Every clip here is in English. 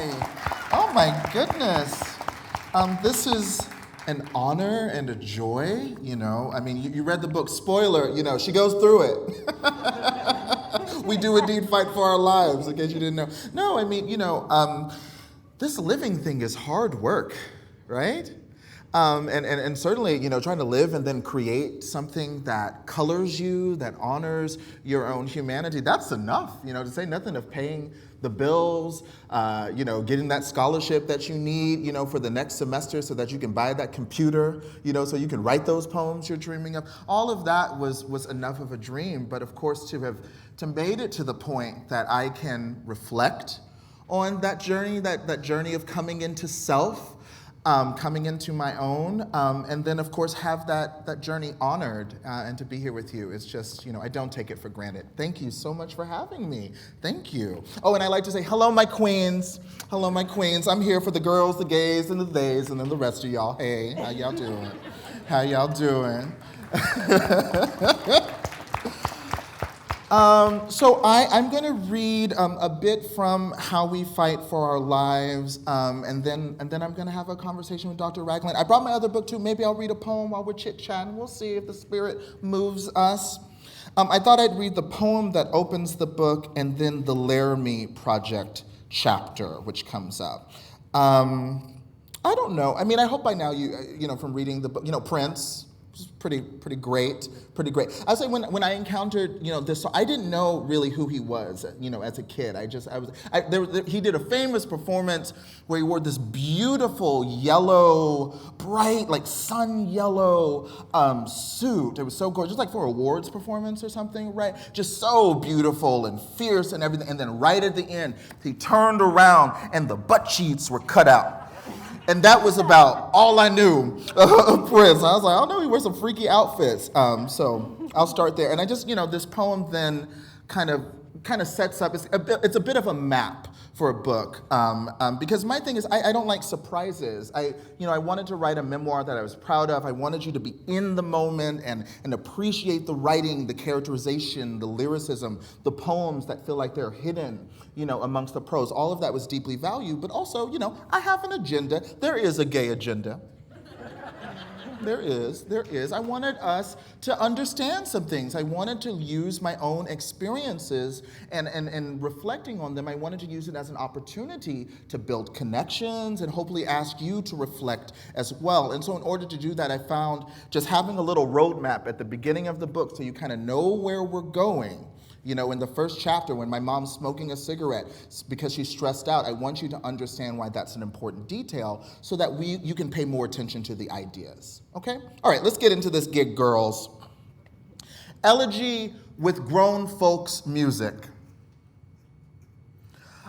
Hi. Oh my goodness. This is an honor and a joy, I mean, you read the book. Spoiler, she goes through it. We do indeed fight for our lives, in case you didn't know. No, I mean, this living thing is hard work, right? And certainly, trying to live and then create something that colors you, that honors your own humanity, that's enough, to say nothing of paying the bills, getting that scholarship that you need, for the next semester so that you can buy that computer, so you can write those poems you're dreaming of. All of that was enough of a dream, but of course to made it to the point that I can reflect on that journey of coming into self, coming into my own, and then of course have that journey honored, and to be here with you is just, I don't take it for granted. Thank you so much for having me. Thank you. Oh, and I like to say, hello, my queens. Hello, my queens. I'm here for the girls, the gays, and the theys, and then the rest of y'all. Hey, how y'all doing? How y'all doing? So I'm going to read a bit from How We Fight for Our Lives, and then I'm going to have a conversation with Dr. Ragland. I brought my other book too. Maybe I'll read a poem while we're chit-chatting. We'll see if the spirit moves us. I thought I'd read the poem that opens the book and then the Laramie Project chapter, which comes up. I don't know. I mean, I hope by now you from reading the book, Prince. Pretty great. I would say when I encountered, this, I didn't know really who he was, as a kid. He did a famous performance where he wore this beautiful yellow, bright, like sun yellow suit. It was so gorgeous, like for an awards performance or something, right? Just so beautiful and fierce and everything. And then right at the end, he turned around and the butt cheeks were cut out. And that was about all I knew of Prince. I was like, I don't know, he wears some freaky outfits. So I'll start there. And I just, this poem then kind of sets up, it's a bit of a map for a book. Because my thing is, I don't like surprises. I wanted to write a memoir that I was proud of. I wanted you to be in the moment and appreciate the writing, the characterization, the lyricism, the poems that feel like they're hidden, amongst the prose. All of that was deeply valued, but also, I have an agenda. There is a gay agenda. There is. I wanted us to understand some things. I wanted to use my own experiences and reflecting on them, I wanted to use it as an opportunity to build connections and hopefully ask you to reflect as well. And so in order to do that, I found just having a little roadmap at the beginning of the book so you kind of know where we're going. In the first chapter, when my mom's smoking a cigarette because she's stressed out, I want you to understand why that's an important detail so that you can pay more attention to the ideas, okay? All right, let's get into this gig, girls. Elegy with grown folks music.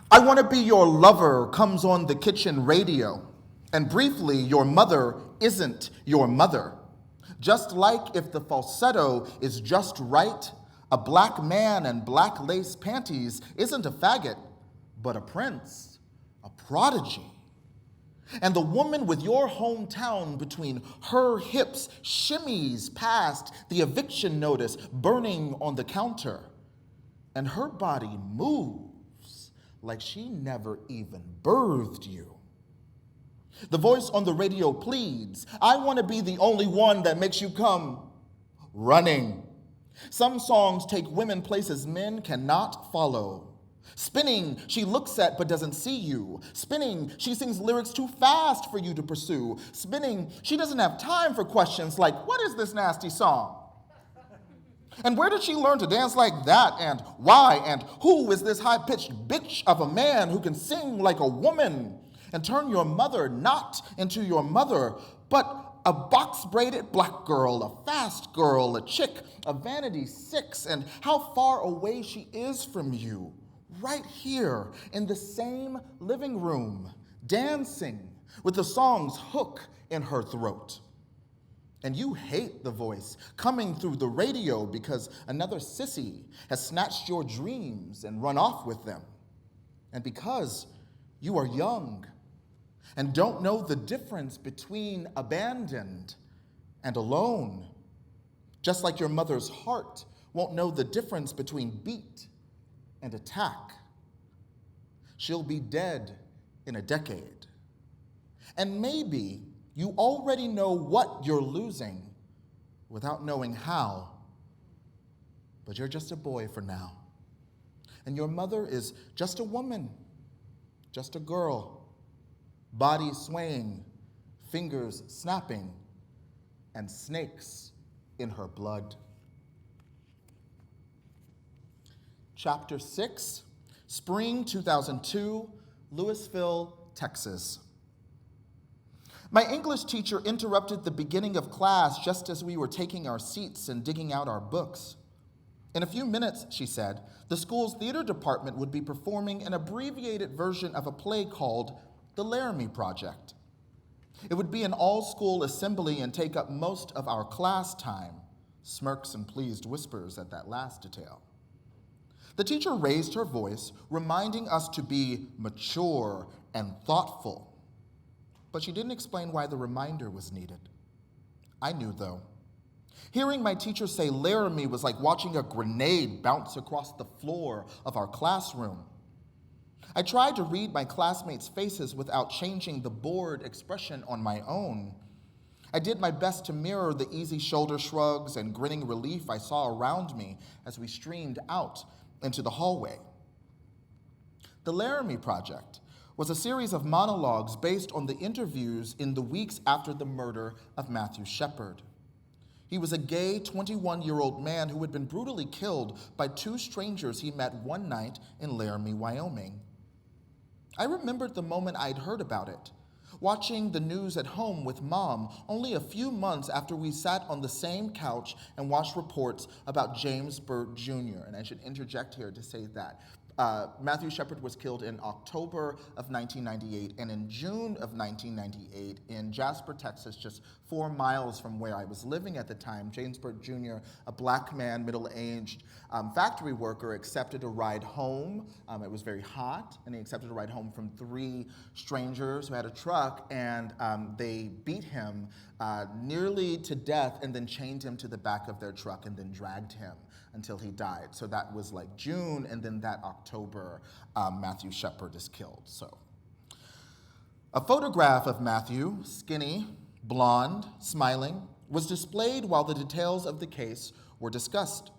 I Want to Be Your Lover comes on the kitchen radio, and briefly, your mother isn't your mother. Just like if the falsetto is just right, a black man and black lace panties isn't a faggot, but a prince, a prodigy. And the woman with your hometown between her hips shimmies past the eviction notice burning on the counter. And her body moves like she never even birthed you. The voice on the radio pleads, I want to be the only one that makes you come running. Some songs take women places men cannot follow. Spinning, she looks at but doesn't see you. Spinning, she sings lyrics too fast for you to pursue. Spinning, she doesn't have time for questions like, what is this nasty song? And where did she learn to dance like that? And why? And who is this high-pitched bitch of a man who can sing like a woman and turn your mother not into your mother, but a box-braided black girl, a fast girl, a chick, a vanity six, and how far away she is from you, right here in the same living room, dancing with the song's hook in her throat. And you hate the voice coming through the radio because another sissy has snatched your dreams and run off with them. And because you are young and don't know the difference between abandoned and alone, just like your mother's heart won't know the difference between beat and attack. She'll be dead in a decade. And maybe you already know what you're losing without knowing how, but you're just a boy for now. And your mother is just a woman, just a girl, body swaying, fingers snapping, and snakes in her blood. Chapter 6, Spring 2002, Louisville, Texas. My English teacher interrupted the beginning of class just as we were taking our seats and digging out our books. In a few minutes, she said, the school's theater department would be performing an abbreviated version of a play called The Laramie Project. It would be an all-school assembly and take up most of our class time. Smirks and pleased whispers at that last detail. The teacher raised her voice, reminding us to be mature and thoughtful. But she didn't explain why the reminder was needed. I knew, though. Hearing my teacher say Laramie was like watching a grenade bounce across the floor of our classroom. I tried to read my classmates' faces without changing the bored expression on my own. I did my best to mirror the easy shoulder shrugs and grinning relief I saw around me as we streamed out into the hallway. The Laramie Project was a series of monologues based on the interviews in the weeks after the murder of Matthew Shepard. He was a gay 21-year-old man who had been brutally killed by two strangers he met one night in Laramie, Wyoming. I remembered the moment I'd heard about it, watching the news at home with Mom only a few months after we sat on the same couch and watched reports about James Byrd Jr. And I should interject here to say that Matthew Shepard was killed in October of 1998, and in June of 1998 in Jasper, Texas, just 4 miles from where I was living at the time, James Byrd Jr., a black man, middle-aged factory worker, accepted a ride home. It was very hot, and he accepted a ride home from 3 strangers who had a truck, and they beat him nearly to death and then chained him to the back of their truck and then dragged him until he died. So that was like June, and then that October, Matthew Shepard is killed. So a photograph of Matthew, skinny, blonde, smiling, was displayed while the details of the case were discussed.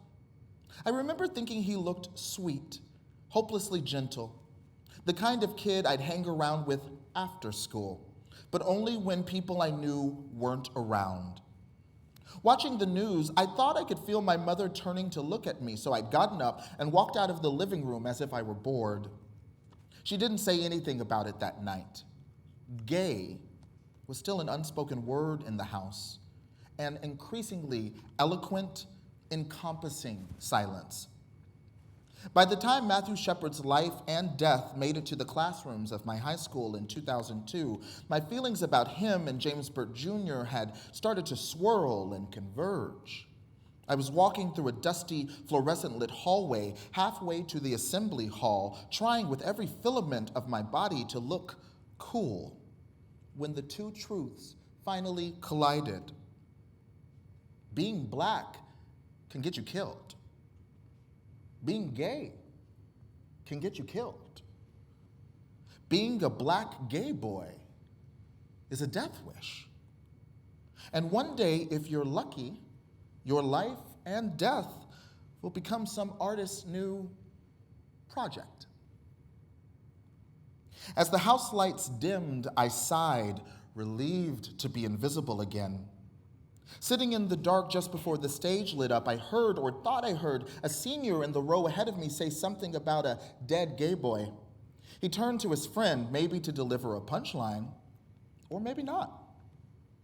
I remember thinking he looked sweet, hopelessly gentle, the kind of kid I'd hang around with after school, but only when people I knew weren't around. Watching the news, I thought I could feel my mother turning to look at me, so I'd gotten up and walked out of the living room as if I were bored. She didn't say anything about it that night. Gay was still an unspoken word in the house, an increasingly eloquent, encompassing silence. By the time Matthew Shepard's life and death made it to the classrooms of my high school in 2002, my feelings about him and James Byrd Jr. had started to swirl and converge. I was walking through a dusty, fluorescent-lit hallway halfway to the assembly hall, trying with every filament of my body to look cool, when the two truths finally collided. Being black can get you killed. Being gay can get you killed. Being a black gay boy is a death wish. And one day, if you're lucky, your life and death will become some artist's new project. As the house lights dimmed, I sighed, relieved to be invisible again. Sitting in the dark just before the stage lit up, I heard, or thought I heard, a senior in the row ahead of me say something about a dead gay boy. He turned to his friend, maybe to deliver a punchline, or maybe not.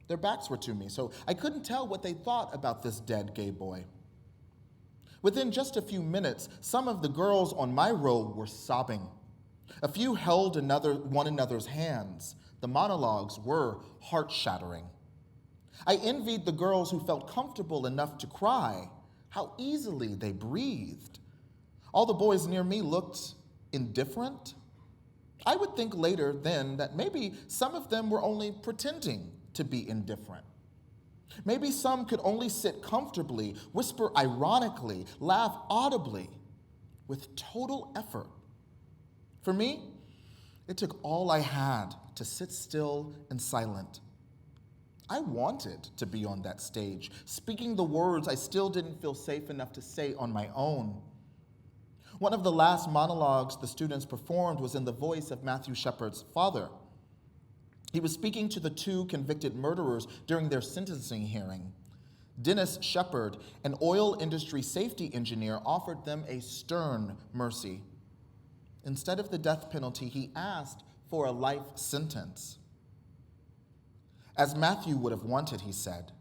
Their backs were to me, so I couldn't tell what they thought about this dead gay boy. Within just a few minutes, some of the girls on my row were sobbing. A few held one another's hands. The monologues were heart-shattering. I envied the girls who felt comfortable enough to cry, how easily they breathed. All the boys near me looked indifferent. I would think later then that maybe some of them were only pretending to be indifferent. Maybe some could only sit comfortably, whisper ironically, laugh audibly, with total effort. For me, It took all I had to sit still and silent. I wanted to be on that stage, speaking the words I still didn't feel safe enough to say on my own. One of the last monologues the students performed was in the voice of Matthew Shepard's father. He was speaking to the two convicted murderers during their sentencing hearing. Dennis Shepard, an oil industry safety engineer, offered them a stern mercy. Instead of the death penalty, he asked for a life sentence. As Matthew would have wanted, he said.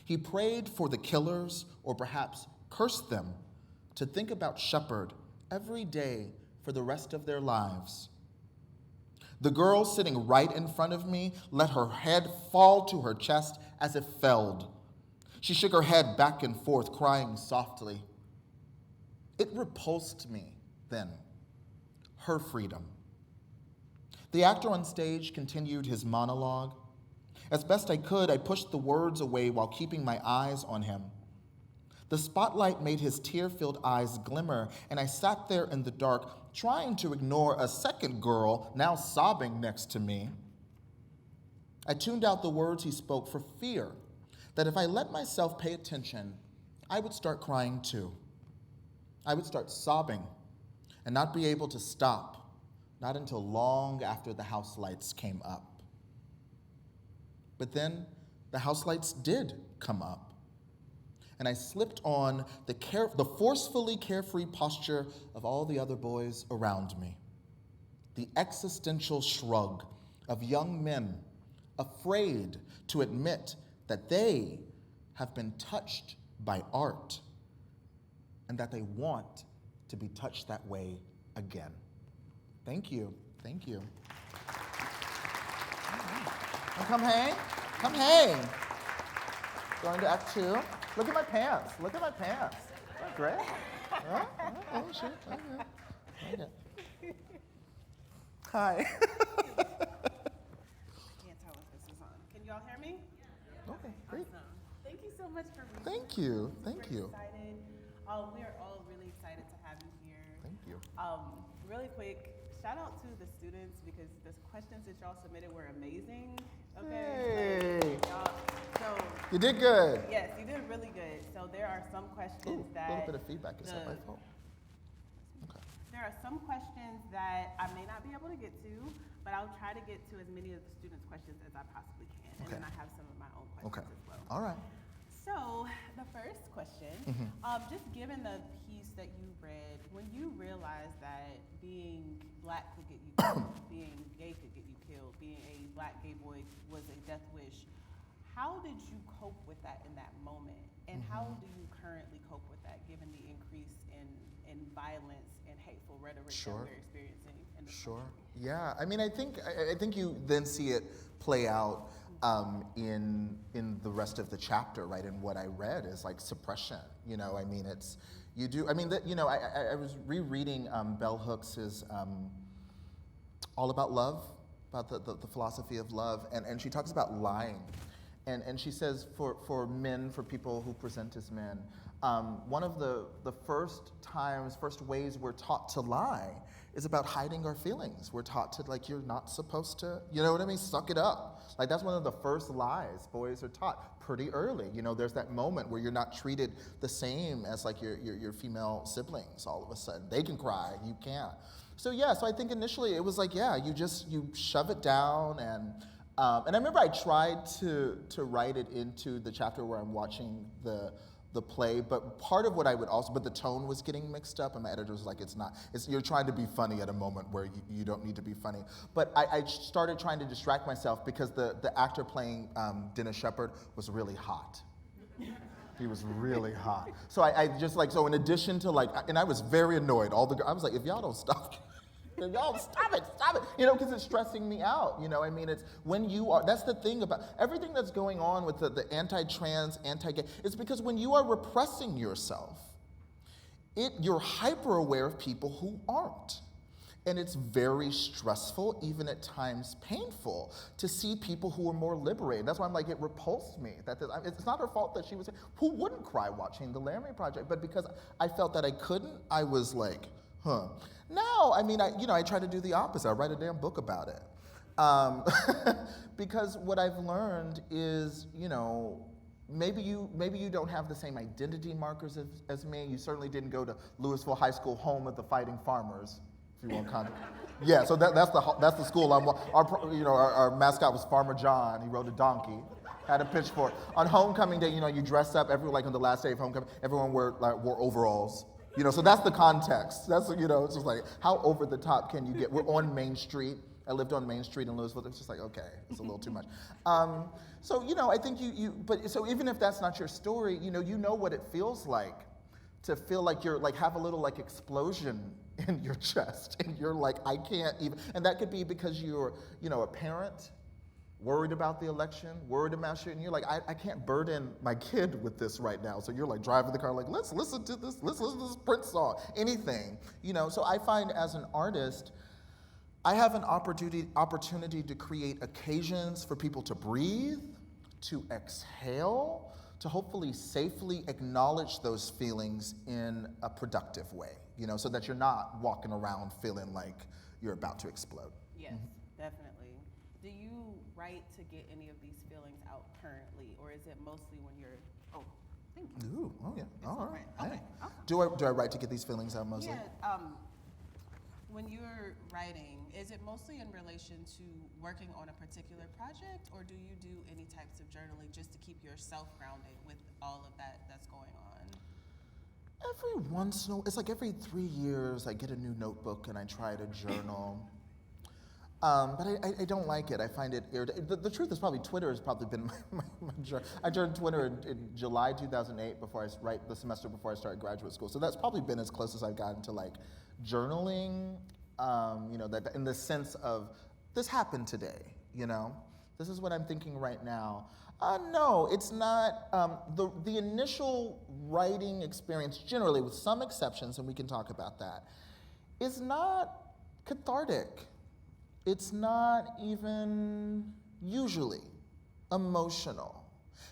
He prayed for the killers, or perhaps cursed them, to think about Shepard every day for the rest of their lives. The girl sitting right in front of me let her head fall to her chest as if felled. She shook her head back and forth, crying softly. It repulsed me then, her freedom. The actor on stage continued his monologue. As best I could, I pushed the words away while keeping my eyes on him. The spotlight made his tear-filled eyes glimmer, and I sat there in the dark, trying to ignore a second girl now sobbing next to me. I tuned out the words he spoke for fear that if I let myself pay attention, I would start crying too. I would start sobbing and not be able to stop, not until long after the house lights came up. But then the house lights did come up, and I slipped on the forcefully carefree posture of all the other boys around me. The existential shrug of young men afraid to admit that they have been touched by art and that they want to be touched that way again. Thank you. Thank you. Come hang. Come hang. Going to Act 2. Look at my pants. Look at my pants. Isn't that great? Huh? Oh, shit. Okay. Hi. I can't tell if this is on. Can y'all hear me? Okay, great. Awesome. Thank you so much for reading. Thank you. Thank Super you. Excited. We are all really excited to have you here. Thank you. Really quick, shout out to the students because the questions that y'all submitted were amazing. Okay. Hey. So You did good. yes, you did really good. So there are some questions Ooh, that a little bit of feedback. Is that my fault? Okay. there are some questions that I may not be able to get to, but I'll try to get to as many of the students' questions as I possibly can. And Okay. then I have some of my own questions Okay. as well. All right. So the first question, Mhm. just given the piece that you read, when you realized that being black could get you killed, being gay could get you killed, being a black gay boy was a death wish, how did you cope with that in that moment? And how do you currently cope with that given the increase in violence and hateful rhetoric Sure. that we're experiencing in the Sure. country? Yeah. I mean, I think you then see it play out in the rest of the chapter, right? And what I read is like suppression. You know, I mean, it's you do. I mean, I was rereading Bell Hooks's All About Love, about the philosophy of love, and she talks about lying. And she says for men, for people who present as men, one of the first ways we're taught to lie is about hiding our feelings. We're taught to, like, you're not supposed to, you know what I mean? Suck it up. Like, that's one of the first lies boys are taught pretty early. You know, there's that moment where you're not treated the same as, like, your female siblings all of a sudden. They can cry, you can't. So, yeah, so I think initially it was like, yeah, you shove it down. And I remember I tried to write it into the chapter where I'm watching the play, but part of what I would also, but the tone was getting mixed up, and my editor was like, you're trying to be funny at a moment where you don't need to be funny. But I started trying to distract myself because the actor playing Dennis Shepard was really hot. He was really hot. So I just like, so in addition to like, and I was very annoyed, I was like, if y'all don't stop, y'all stop it, you know, because it's stressing me out, you know. I mean, it's when you are, that's the thing about everything that's going on with the anti-trans, anti-gay, it's because when you are repressing yourself, you're hyper aware of people who aren't. And it's very stressful, even at times painful, to see people who are more liberated. That's why I'm like, it repulsed me. It's not her fault that she was, who wouldn't cry watching the Laramie Project? But because I felt that I couldn't, I was like, Huh. No, I mean, I try to do the opposite. I write a damn book about it. Um, because what I've learned is, maybe you don't have the same identity markers as me. You certainly didn't go to Louisville High School, home of the fighting farmers, if you want context. Yeah, so that's the school I'm. Our mascot was Farmer John. He rode a donkey, had a pitchfork. On homecoming day, you dress up. On the last day of homecoming, everyone wore overalls. So that's the context. That's it's just like how over the top can you get? We're on Main Street. I lived on Main Street in Louisville. It's just like, okay, it's a little too much. I think but so even if that's not your story, you know what it feels like to feel like you're like have a little like explosion in your chest, and you're like, I can't even, and that could be because you're, a parent, worried about the election, worried about shit, and you're like, I can't burden my kid with this right now. So you're like driving the car, like, let's listen to this Prince song, anything, So I find as an artist, I have an opportunity to create occasions for people to breathe, to exhale, to hopefully safely acknowledge those feelings in a productive way, so that you're not walking around feeling like you're about to explode. Yes, definitely. Do you write to get any of these feelings out currently, or is it mostly when you're, thank you. Ooh, oh yeah, all right. Okay. Hey. Okay. Do I write to get these feelings out mostly? Yeah, when you're writing, is it mostly in relation to working on a particular project, or do you do any types of journaling just to keep yourself grounded with all of that's going on? Every once in a while, it's like every 3 years I get a new notebook and I try to journal. But I don't like it. I find it irritating. The truth is probably Twitter has probably been my journal. I joined Twitter in July 2008 the semester before I started graduate school. So that's probably been as close as I've gotten to like journaling, that in the sense of this happened today, This is what I'm thinking right now. No, it's not. The initial writing experience, generally, with some exceptions, and we can talk about that, is not cathartic. It's not even usually emotional.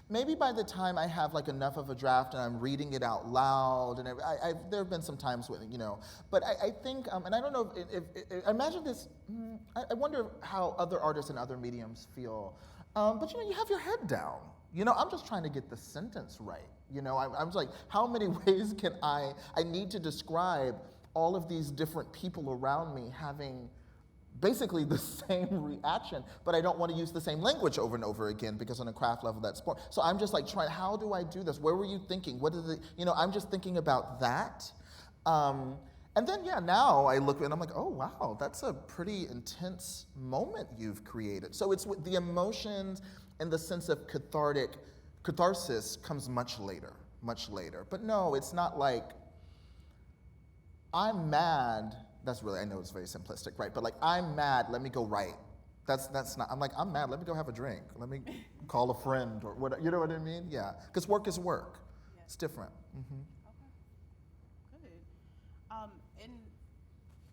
Maybe by the time I have like enough of a draft and I'm reading it out loud, and there have been some times when, but I think, and I don't know if I imagine this, I wonder how other artists and other mediums feel. But you have your head down. I'm just trying to get the sentence right. I'm just like, how many ways can I need to describe all of these different people around me having basically the same reaction, but I don't want to use the same language over and over again because on a craft level that's sport. So I'm just like trying, how do I do this? Where were you thinking? What is it? I'm just thinking about that. And then, now I look and I'm like, oh, wow, that's a pretty intense moment you've created. So it's with the emotions and the sense of catharsis comes much later. But no, it's not like I'm mad. That's really, I know it's very simplistic, right? But like, I'm mad, let me go write. That's not, I'm like, I'm mad, let me go have a drink. Let me call a friend or whatever, you know what I mean? Yeah, because work is work. Yeah. It's different. Mm-hmm. Okay, good. And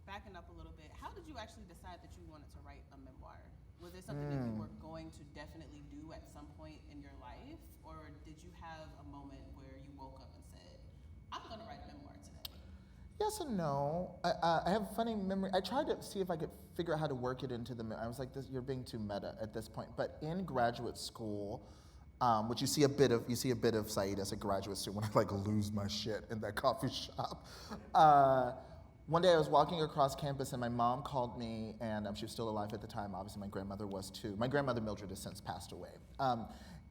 backing up a little bit, how did you actually decide that you wanted to write a memoir? Was it something that you were going to definitely do at some point in your life? Or did you have a moment where you woke up and said, I'm gonna write a memoir today? Yes and no. I have a funny memory. I tried to see if I could figure out how to work it into the. I was like, you're being too meta at this point. But in graduate school, which you see a bit of Saeed as a graduate student when I like lose my shit in that coffee shop. One day I was walking across campus and my mom called me, and she was still alive at the time. Obviously, my grandmother was too. My grandmother Mildred has since passed away.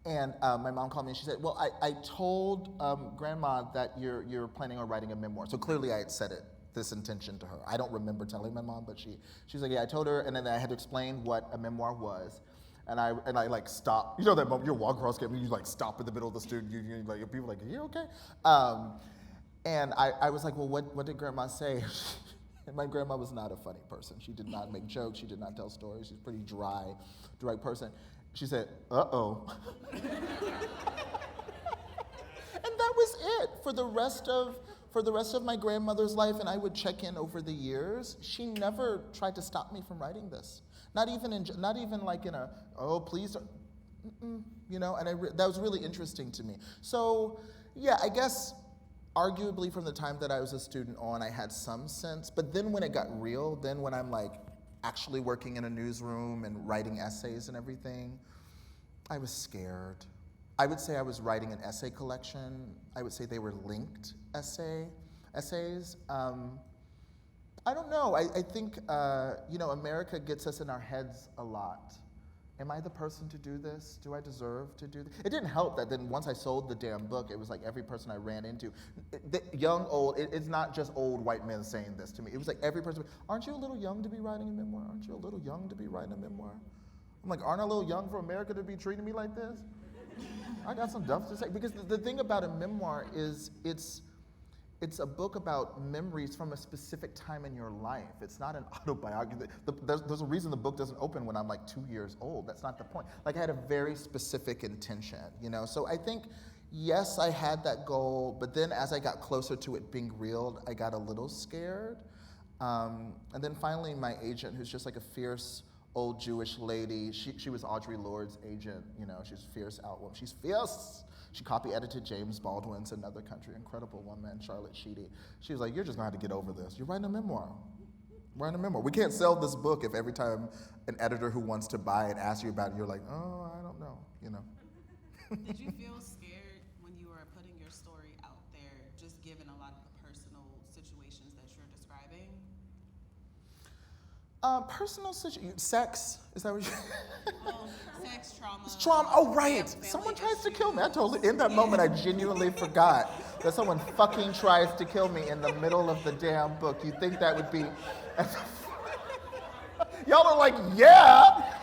And my mom called me and she said, well, I told Grandma that you're planning on writing a memoir. So clearly I had said this intention to her. I don't remember telling my mom, but she's like, yeah, I told her, and then I had to explain what a memoir was. And I like stopped. You know that moment, you walk across campus, you like stop in the middle of the student union, like people are like, are you okay? And I was like, well, what did Grandma say? And my grandma was not a funny person. She did not make jokes. She did not tell stories. She's a pretty dry person. She said, uh-oh. And that was it for the rest of my grandmother's life, and I would check in over the years. She never tried to stop me from writing this. Not even like in a, oh, please, and that was really interesting to me. So, yeah, I guess arguably from the time that I was a student on, I had some sense, but then when it got real, then when I'm like actually working in a newsroom and writing essays and everything, I was scared. I would say I was writing an essay collection. I would say they were linked essays. I don't know. I think, America gets us in our heads a lot. Am I the person to do this? Do I deserve to do this? It didn't help that then once I sold the damn book, it was like every person I ran into, young, old, it's not just old white men saying this to me. It was like every person, aren't you a little young to be writing a memoir? Aren't you a little young to be writing a memoir? I'm like, aren't I a little young for America to be treating me like this? I got some stuff to say. Because the thing about a memoir is it's a book about memories from a specific time in your life. It's not an autobiography. There's a reason the book doesn't open when I'm like 2 years old. That's not the point. Like I had a very specific intention, So I think, yes, I had that goal, but then as I got closer to it being real, I got a little scared. And then finally my agent, who's just like a fierce old Jewish lady, she was Audre Lorde's agent, she's fierce outwoman. She's fierce. She copy edited James Baldwin's Another Country, incredible woman, Charlotte Sheedy. She was like, you're just gonna have to get over this. You're writing a memoir. Writing a memoir. We can't sell this book if every time an editor who wants to buy it asks you about it, you're like, oh, I don't know, Did you feel scared when you were putting your story out there, just given a lot of the personal situations that you're describing? Personal situation, sex, is that what you Sex, trauma. It's trauma, oh right, family someone tries to issues. kill me. I totally, in that moment I genuinely forgot that someone fucking tries to kill me in the middle of the damn book. You'd think that would be, y'all are like, yeah.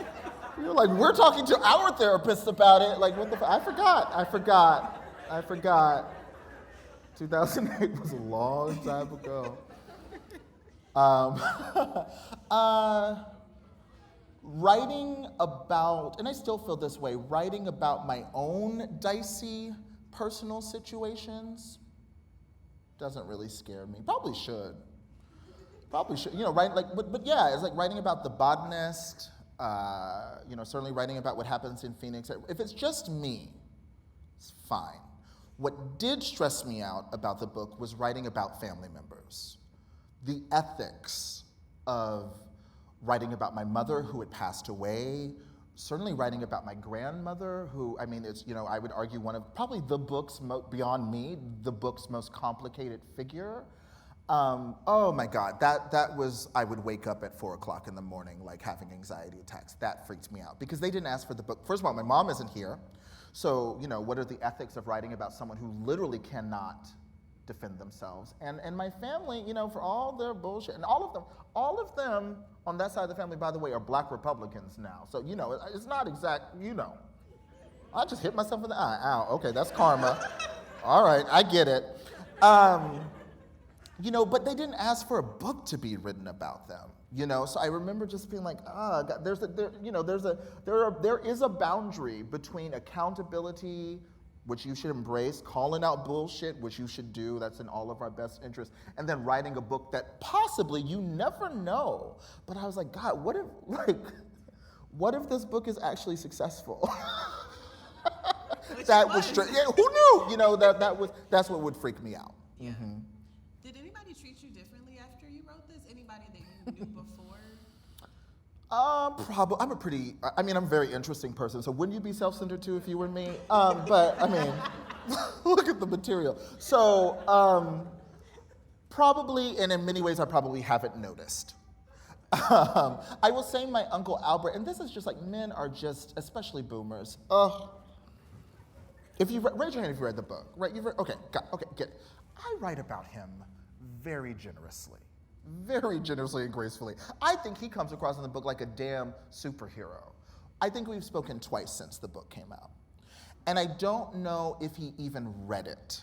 You're like, we're talking to our therapist about it. Like, what the I forgot. 2008 was a long time ago. Writing about, and I still feel this way, writing about my own dicey personal situations doesn't really scare me. Probably should, right? Like, but yeah, it's like writing about the botanist, certainly writing about what happens in Phoenix. If it's just me, it's fine. What did stress me out about the book was writing about family members. The ethics of writing about my mother who had passed away, certainly writing about my grandmother who, I would argue one of probably the book's, beyond me, the book's most complicated figure. Oh my God, that was, I would wake up at 4 o'clock in the morning like having anxiety attacks. That freaked me out because they didn't ask for the book. First of all, my mom isn't here. So, what are the ethics of writing about someone who literally cannot defend themselves? And my family, for all their bullshit, and all of them on that side of the family, by the way, are Black Republicans now. So, it's not exact, I just hit myself in the eye. Ow, okay, that's karma. All right, I get it. But they didn't ask for a book to be written about them. So I remember just being like, God, there is a boundary between accountability, which you should embrace, calling out bullshit, which you should do, that's in all of our best interests, and then writing a book that possibly you never know. But I was like, God, what if this book is actually successful? That was straight. Yeah, who knew? That's what would freak me out. Yeah. Mm-hmm. Did anybody treat you differently after you wrote this? Anybody that you knew before? Probably. I'm a very interesting person, so wouldn't you be self-centered too if you were me? But look at the material. So, probably, and in many ways I probably haven't noticed. I will say my Uncle Albert, and this is just like, men are just, especially boomers, if you raise your hand if you read the book, right? Okay, good. I write about him very generously and gracefully. I think he comes across in the book like a damn superhero. I think we've spoken twice since the book came out. And I don't know if he even read it,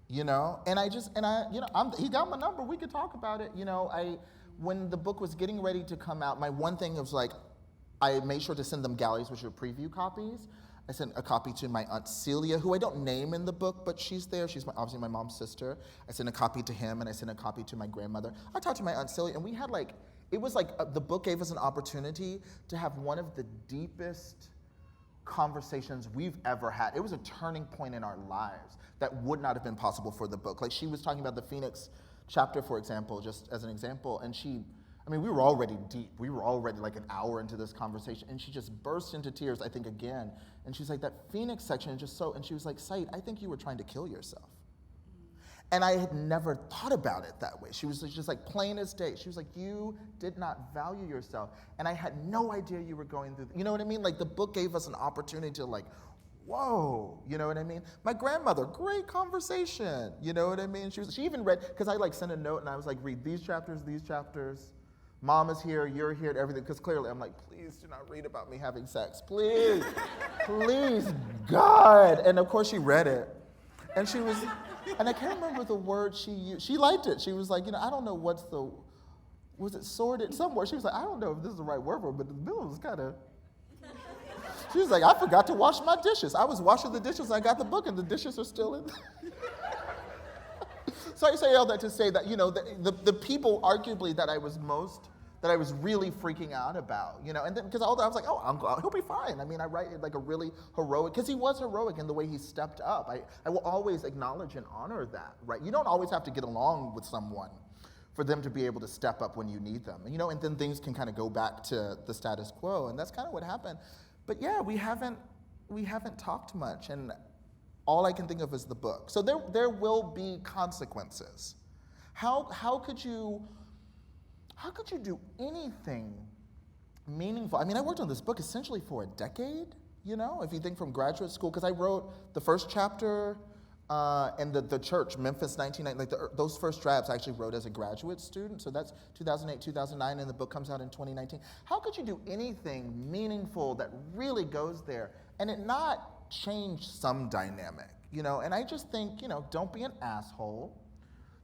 he got my number, we could talk about it. When the book was getting ready to come out, my one thing was like, I made sure to send them galleys, which are preview copies. I sent a copy to my Aunt Celia, who I don't name in the book, but she's there. She's obviously my mom's sister. I sent a copy to him, and I sent a copy to my grandmother. I talked to my Aunt Celia, and we had the book gave us an opportunity to have one of the deepest conversations we've ever had. It was a turning point in our lives that would not have been possible for the book. Like she was talking about the Phoenix chapter, for example, just as an example, and we were already deep. We were already like an hour into this conversation, and she just burst into tears, I think, again. And she's like, that Phoenix section is just so, and she was like, Saeed, I think you were trying to kill yourself. And I had never thought about it that way. She was just like plain as day. She was like, you did not value yourself. And I had no idea you were going through, you know what I mean? Like the book gave us an opportunity to like, whoa, you know what I mean? My grandmother, great conversation, you know what I mean? She even read, because I like sent a note and I was like, read these chapters. Mom is here, you're here, and everything, because clearly I'm like, please do not read about me having sex. Please, please, God. And of course she read it. And she was, and I can't remember the word she used. She liked it. She was like, I don't know was it sordid? Some word. She was like, I don't know if this is the right word for it, but the bill was kind of, she was like, I forgot to wash my dishes. I was washing the dishes, I got the book, and the dishes are still in. So I say all that to say that, the people arguably that I was really freaking out about, and then, because I was like, oh, he'll be fine. I write like a really heroic, because he was heroic in the way he stepped up. I will always acknowledge and honor that, right? You don't always have to get along with someone for them to be able to step up when you need them. And then things can kind of go back to the status quo, and that's kind of what happened. But yeah, we haven't talked much, and all I can think of is the book. So there will be consequences. How could you do anything meaningful? I worked on this book essentially for a decade, if you think from graduate school, because I wrote the first chapter and the church, Memphis 1990, like those first drafts I actually wrote as a graduate student. So that's 2008, 2009, and the book comes out in 2019. How could you do anything meaningful that really goes there and it not change some dynamic, And I just think, don't be an asshole.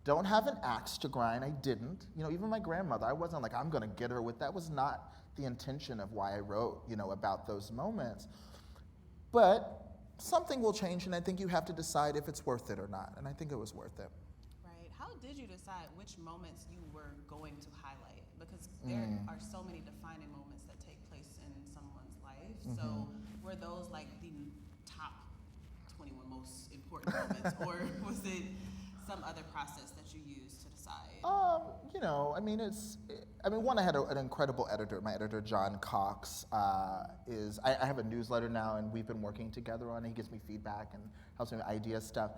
Don't have an axe to grind. I didn't. Even my grandmother, I wasn't like, I'm going to get her with, that was not the intention of why I wrote, about those moments. But something will change, and I think you have to decide if it's worth it or not. And I think it was worth it. Right. How did you decide which moments you were going to highlight? Because there are so many defining moments that take place in someone's life. Mm-hmm. So were those like the top 21 most important moments, or was it some other process that you used to decide? One, I had an incredible editor. My editor, John Cox, I have a newsletter now, and we've been working together on it. He gives me feedback and helps me with idea stuff.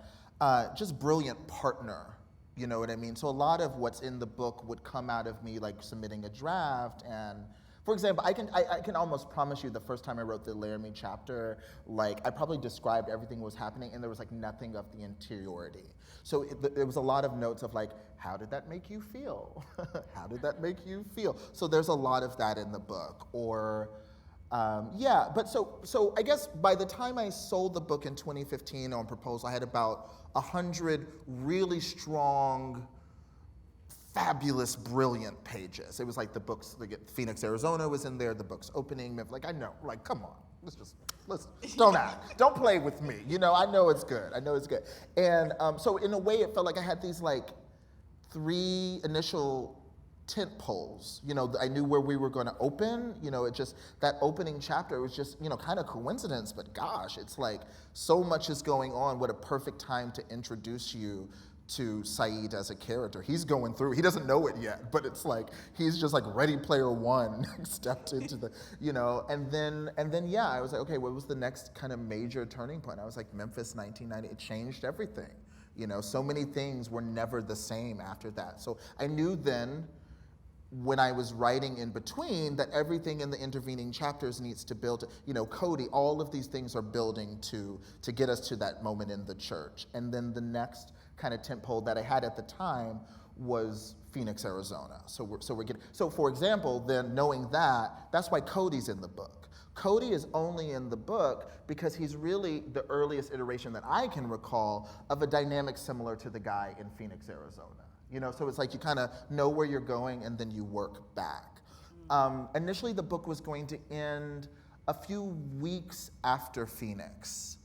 Just brilliant partner, you know what I mean? So a lot of what's in the book would come out of me, like submitting a draft. And for example, I can almost promise you the first time I wrote the Laramie chapter, like I probably described everything that was happening, and there was like nothing of the interiority. So there was a lot of notes of like, how did that make you feel? How did that make you feel? So there's a lot of that in the book. Or, so I guess by the time I sold the book in 2015 on proposal, I had about 100 really strong, fabulous, brilliant pages. It was like the books, like Phoenix, Arizona was in there, the book's opening, like I know, like come on, let's don't act, don't play with me. I know it's good. And so in a way, it felt like I had these like 3 initial tent poles. I knew where we were going to open. It just, that opening chapter was just, kind of coincidence, but gosh, it's like so much is going on. What a perfect time to introduce you to Saeed as a character. He's going through, he doesn't know it yet, but it's like, he's just like Ready Player One, stepped into the, and then yeah, I was like, okay, what was the next kind of major turning point? I was like, Memphis 1990, it changed everything. So many things were never the same after that. So I knew then, when I was writing in between, that everything in the intervening chapters needs to build, Cody, all of these things are building to get us to that moment in the church. And then the next kind of tentpole that I had at the time was Phoenix, Arizona. So for example, then knowing that's why Cody's in the book. Cody is only in the book because he's really the earliest iteration that I can recall of a dynamic similar to the guy in Phoenix, Arizona. So it's like you kind of know where you're going and then you work back. Initially, the book was going to end a few weeks after Phoenix.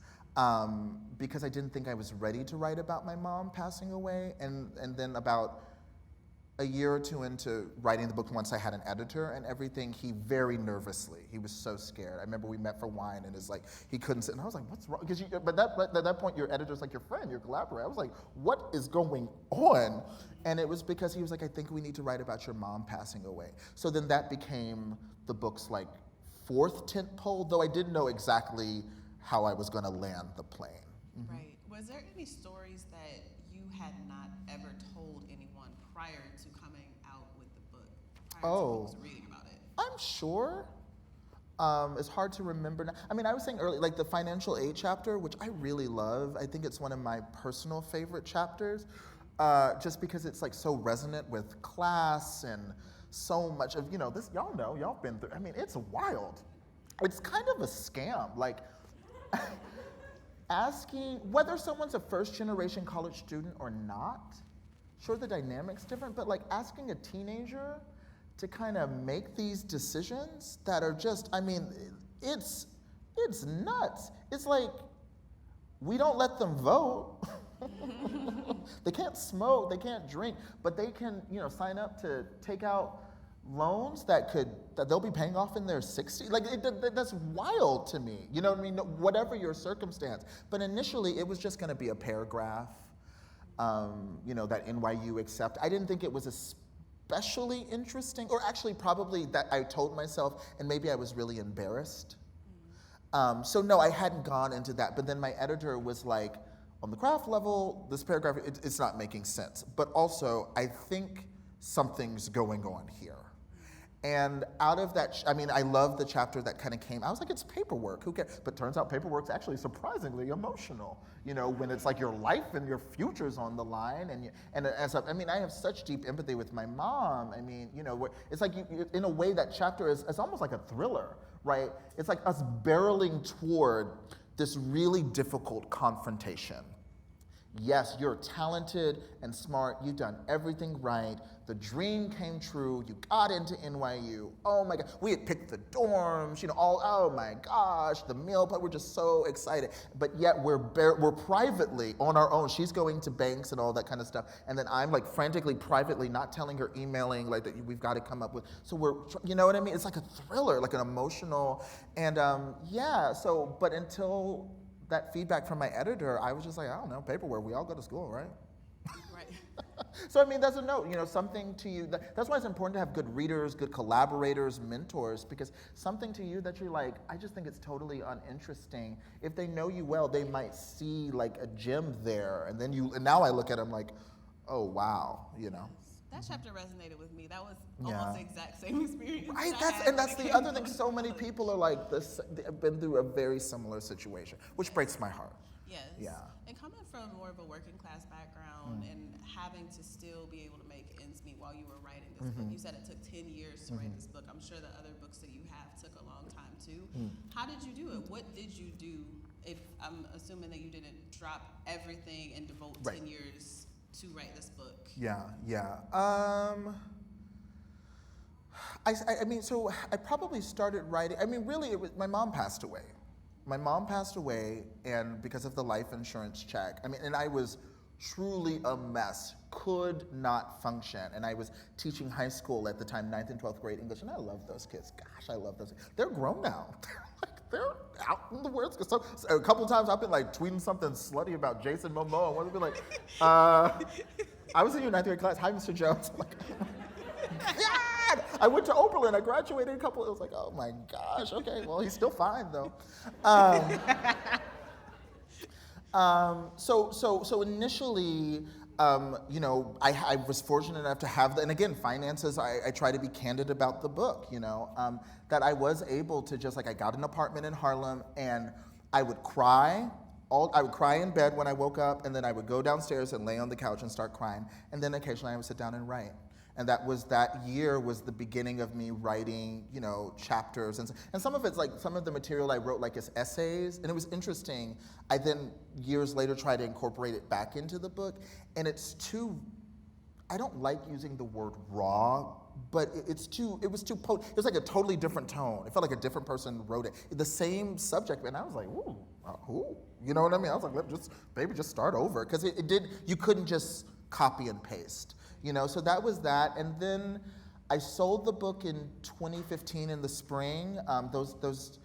Because I didn't think I was ready to write about my mom passing away, and then about a year or two into writing the book, once I had an editor and everything, he very nervously, he was so scared. I remember we met for wine and it's like, he couldn't sit, and I was like, what's wrong? Because but at that point, your editor's like your friend, your collaborator. I was like, what is going on? And it was because he was like, I think we need to write about your mom passing away. So then that became the book's like fourth tent pole, though I didn't know exactly how I was gonna land the plane. Mm-hmm. Right. Was there any stories that you had not ever told anyone prior to coming out with the book, prior to folks reading about it? I'm sure. It's hard to remember now. I mean, I was saying earlier, like the financial aid chapter, which I really love. I think it's one of my personal favorite chapters, just because it's like so resonant with class and so much of, you know, this, y'all know, y'all been through, I mean, it's wild. It's kind of a scam. Like, asking whether someone's a first-generation college student or not, sure, the dynamic's different, but like asking a teenager to kind of make these decisions that are just, I mean, it's nuts. It's like, we don't let them vote. They can't smoke, they can't drink, but they can, you know, sign up to take out loans that they'll be paying off in their 60s. Like, that's wild to me. You know what I mean? Whatever your circumstance. But initially, it was just going to be a paragraph, you know, that NYU accept. I didn't think it was especially interesting, or actually probably that I told myself, and maybe I was really embarrassed. So no, I hadn't gone into that. But then my editor was like, on the craft level, this paragraph, it's not making sense. But also, I think something's going on here. And out of that, I mean, I love the chapter that kind of came. I was like, it's paperwork, who cares? But turns out paperwork's actually surprisingly emotional. You know, when it's like your life and your future's on the line, I mean, I have such deep empathy with my mom. I mean, you know, it's like in a way that chapter is almost like a thriller, right? It's like us barreling toward this really difficult confrontation. Yes, you're talented and smart. You've done everything right. The dream came true. You got into NYU. Oh my God. We had picked the dorms, you know, oh my gosh, the meal, but we're just so excited. But yet we're privately on our own. She's going to banks and all that kind of stuff. And then I'm like frantically, privately, not telling her, emailing, like that we've got to come up with. So we're, you know what I mean? It's like a thriller, like an emotional. And but until that feedback from my editor, I was just like, I don't know, paperwork, we all go to school, right? Right. So I mean, that's a note, you know, something to you, that's why it's important to have good readers, good collaborators, mentors, because something to you that you're like, I just think it's totally uninteresting. If they know you well, they might see like a gem there, and now I look at them like, oh wow, you know. That chapter resonated with me. That was almost the exact same experience. Right, that's the other thing. So many people are like this, they've been through a very similar situation, which breaks my heart. Yes. Yeah. And coming from more of a working class background and having to still be able to make ends meet while you were writing this book, you said it took 10 years to write this book. I'm sure the other books that you have took a long time too. How did you do it? What did you do? If I'm assuming that you didn't drop everything and devote 10 years to write this book. Yeah. I mean, so I probably started writing, I mean, really, my mom passed away. My mom passed away, and because of the life insurance check, I mean, and I was truly a mess, could not function. And I was teaching high school at the time, 9th and 12th grade English, and I love those kids. Gosh, I love those. They're grown now. They're out in the world. So a couple times I've been like tweeting something slutty about Jason Momoa, and one would be like, I was in your 9th grade class. Hi, Mr. Jones. I'm like, God! I went to Oberlin. I graduated a couple. It was like, oh my gosh. Okay, well, he's still fine though. So initially, you know, I was fortunate enough to have, and again, finances, I try to be candid about the book, you know, that I was able to just, like, I got an apartment in Harlem, and I would cry. I would cry in bed when I woke up, and then I would go downstairs and lay on the couch and start crying, and then occasionally I would sit down and write. And that year was the beginning of me writing, you know, chapters. And some of it's like, some of the material I wrote like as essays. And it was interesting. I then, years later, tried to incorporate it back into the book. And I don't like using the word raw, but it was too potent. It was like a totally different tone. It felt like a different person wrote it. The same subject, and I was like, ooh, who? You know what I mean? I was like, just start over. Because you couldn't just copy and paste. So that was that. And then I sold the book in 2015 in the spring, those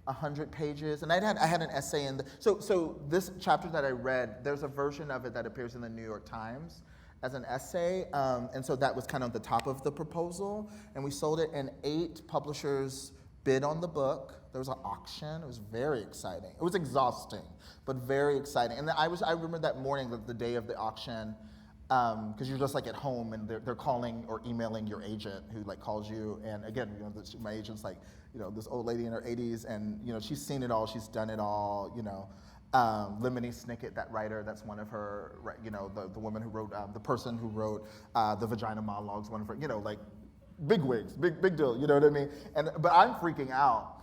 100 pages. And I had an essay in so this chapter that I read, there's a version of it that appears in the New York Times as an essay. And so that was kind of the top of the proposal. And we sold it, and 8 publishers bid on the book. There was an auction. It was very exciting. It was exhausting, but very exciting. And I remember that morning, the day of the auction, because you're just like at home, and they're calling or emailing your agent, who like calls you. And again, my agent's like, this old lady in her 80s, and she's seen it all, she's done it all. Lemony Snicket, that writer, that's one of her, the woman who wrote, the person who wrote the Vagina Monologues, one of her, like big wigs, big deal, you know what I mean? But I'm freaking out.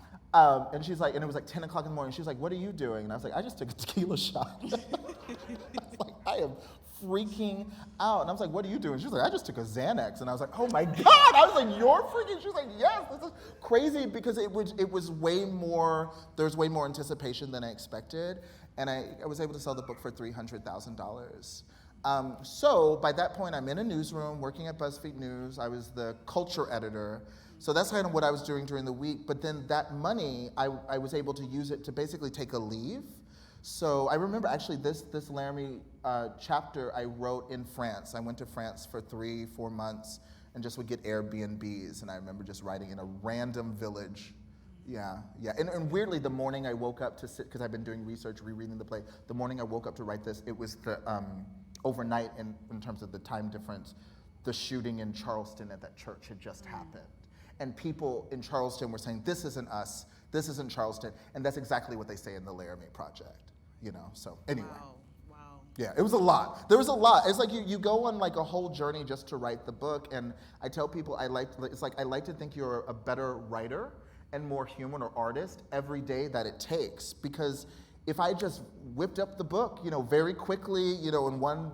And she's like, and it was like 10 o'clock in the morning. She's like, "What are you doing?" And I was like, "I just took a tequila shot." I was like, I am freaking out. And I was like, "What are you doing?" She was like, "I just took a Xanax." And I was like, "Oh my God." I was like, "You're freaking?" She was like, "Yes, this is crazy," because it was way more, there's way more anticipation than I expected. And I was able to sell the book for $300,000. So by that point, I'm in a newsroom working at BuzzFeed News. I was the culture editor. So that's kind of what I was doing during the week. But then that money, I was able to use it to basically take a leave. So I remember actually this Laramie chapter I wrote in France. I went to France for 3-4 months and just would get Airbnbs. And I remember just writing in a random village. Yeah. And weirdly, the morning I woke up to sit, because I've been doing research, rereading the play, the morning I woke up to write this, it was the overnight, in terms of the time difference, the shooting in Charleston at that church had just happened. And people in Charleston were saying, "This isn't us, this isn't Charleston." And that's exactly what they say in the Laramie Project, So anyway. Wow. Yeah, it was a lot. There was a lot. It's like you go on like a whole journey just to write the book. And I tell people I like to think you're a better writer and more human or artist every day that it takes. Because if I just whipped up the book, very quickly, in one,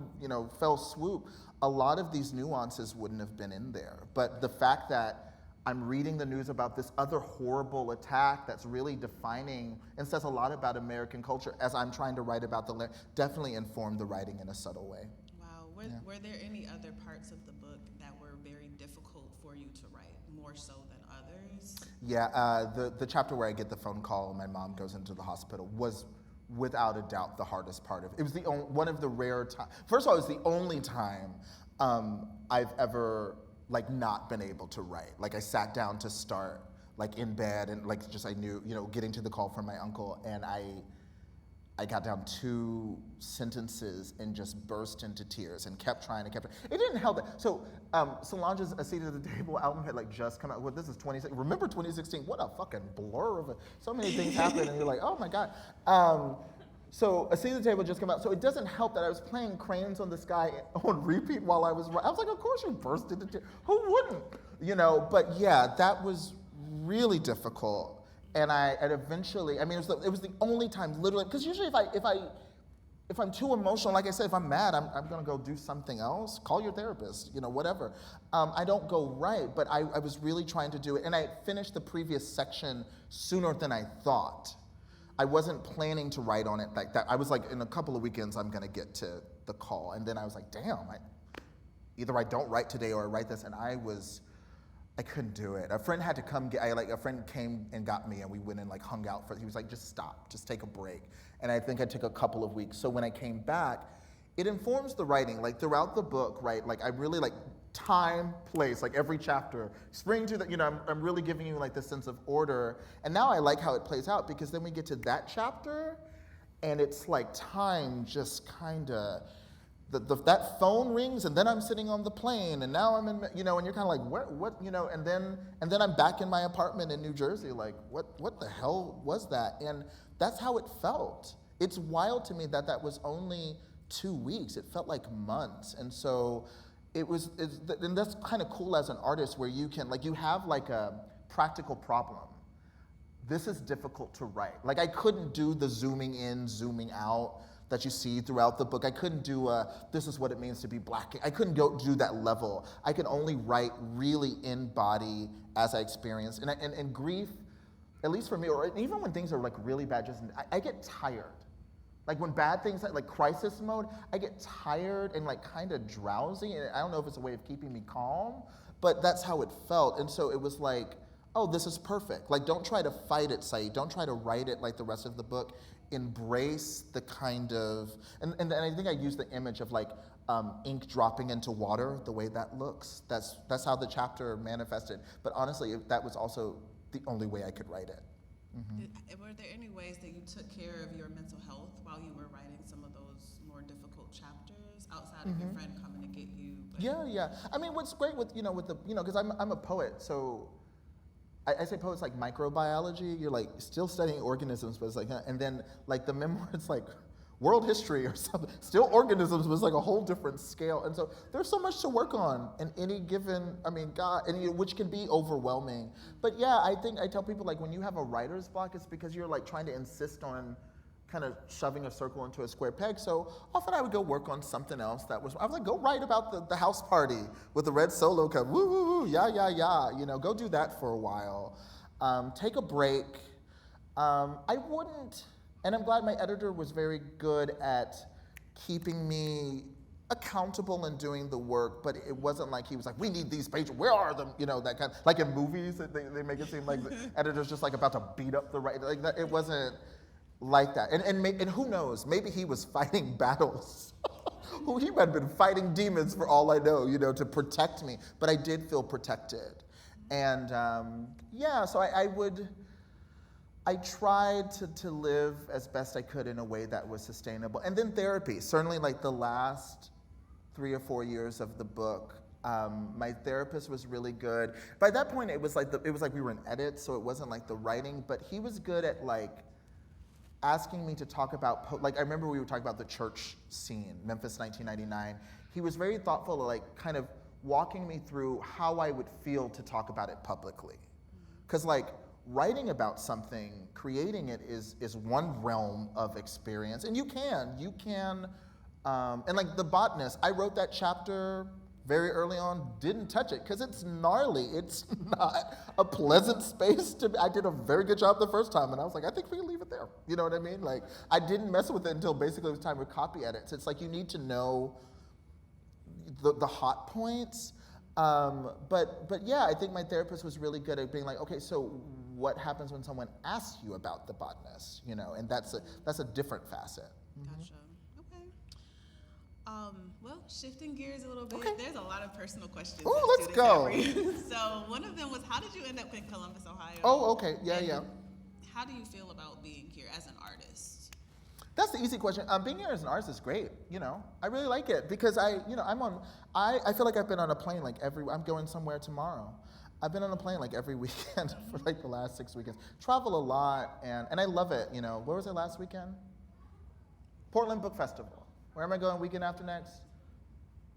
fell swoop, a lot of these nuances wouldn't have been in there. But the fact that I'm reading the news about this other horrible attack that's really defining and says a lot about American culture as I'm trying to write about definitely informed the writing in a subtle way. Wow. Were there any other parts of the book that were very difficult for you to write, more so than others? Yeah, the chapter where I get the phone call and my mom goes into the hospital was without a doubt the hardest part of it. It was one of the rare times. First of all, it was the only time I've ever not been able to write. I sat down to start in bed and I knew, getting to the call from my uncle, and I got down 2 sentences and just burst into tears and kept trying. It didn't help. So Solange's A Seat at the Table album had just come out. Well, this is 2016. Remember 2016? What a fucking blur of it. So many things happened, and you're like, oh my God. So A Seat at the Table just came out. So it doesn't help that I was playing Cranes on the Sky on repeat while I was writing. I was like, of course you burst into tears. Who wouldn't? But yeah, that was really difficult. And eventually, it was the only time, literally, because usually if I'm too emotional, like I said, if I'm mad, I'm gonna go do something else. Call your therapist, whatever. I don't go write, but I was really trying to do it. And I finished the previous section sooner than I thought. I wasn't planning to write on it like that. I was like, in a couple of weekends, I'm gonna get to the call. And then I was like, damn, either I don't write today or I write this. And I couldn't do it. A friend had to come a friend came and got me, and we went and hung out he was like, just stop, just take a break. And I think I took a couple of weeks. So when I came back, it informs the writing, throughout the book, right? I really time, place, every chapter, spring to the, I'm really giving you this sense of order. And now I like how it plays out, because then we get to that chapter and it's time just kinda, that phone rings, and then I'm sitting on the plane, and now I'm in, and you're kind of like, what, and then I'm back in my apartment in New Jersey, what the hell was that? And that's how it felt. It's wild to me that was only 2 weeks. It felt like months. And so and that's kind of cool as an artist, where you can, you have a practical problem. This is difficult to write. I couldn't do the zooming in, zooming out that you see throughout the book. I couldn't do this is what it means to be Black. I couldn't go do that level. I could only write really in body as I experience. And grief, at least for me, or even when things are really bad, I get tired. Like when bad things, like crisis mode, I get tired and like kind of drowsy. And I don't know if it's a way of keeping me calm, but that's how it felt. And so it was like, oh, this is perfect. Like, don't try to fight it, Saeed. Don't try to write it like the rest of the book. Embrace the kind of, and I think I used the image of like ink dropping into water, the way that looks. That's how the chapter manifested. But honestly, that was also the only way I could write it. Were there any ways that you took care of your mental health while you were writing some of those more difficult chapters outside of your friend coming to get you? Yeah. I mean, what's great with because I'm a poet, so I say poets like microbiology. You're like still studying organisms, but it's like, and then like the memoir, it's like world history or something. Still organisms was like a whole different scale, and so there's so much to work on in any given. I mean, God, and which can be overwhelming. But yeah, I think I tell people like when you have a writer's block, it's because you're like trying to insist on kind of shoving a circle into a square peg. So often I would go work on something else I was like, go write about the house party with the red solo cup, woo, woo, woo, yeah, go do that for a while. Take a break. I wouldn't, and I'm glad my editor was very good at keeping me accountable in doing the work, but it wasn't like he was like, we need these pages, where are them? That kind of, like in movies, they make it seem like the editor's just like about to beat up the writer, like that, it wasn't like that. And who knows, maybe he was fighting battles. He might have been fighting demons for all I know, to protect me. But I did feel protected. And so I tried to live as best I could in a way that was sustainable. And then therapy, certainly like the last 3 or 4 years of the book, my therapist was really good. By that point, it was like we were in edit, so it wasn't like the writing, but he was good at like asking me to talk about, like I remember we were talking about the church scene, Memphis 1999. He was very thoughtful, like kind of walking me through how I would feel to talk about it publicly. Because like writing about something, creating it is one realm of experience. And you can, and like The Botanist, I wrote that chapter very early on, didn't touch it because it's gnarly. It's not a pleasant space to be. I did a very good job the first time, and I was like, I think we can leave it there. You know what I mean? Like, I didn't mess with it until basically it was time for copy edits. It's like you need to know the hot points. But yeah, I think my therapist was really good at being like, okay, so what happens when someone asks you about The Botanist? And that's a different facet. Gotcha. Well, shifting gears a little bit, there's a lot of personal questions. Oh, let's go. So one of them was, how did you end up in Columbus, Ohio? Oh, okay. Yeah. How do you feel about being here as an artist? That's the easy question. Being here as an artist is great. I really like it because I feel like I've been on a plane like I'm going somewhere tomorrow. I've been on a plane like every weekend for like the last 6 weekends. Travel a lot and I love it. Where was it last weekend? Portland Book Festival. Where am I going weekend after next?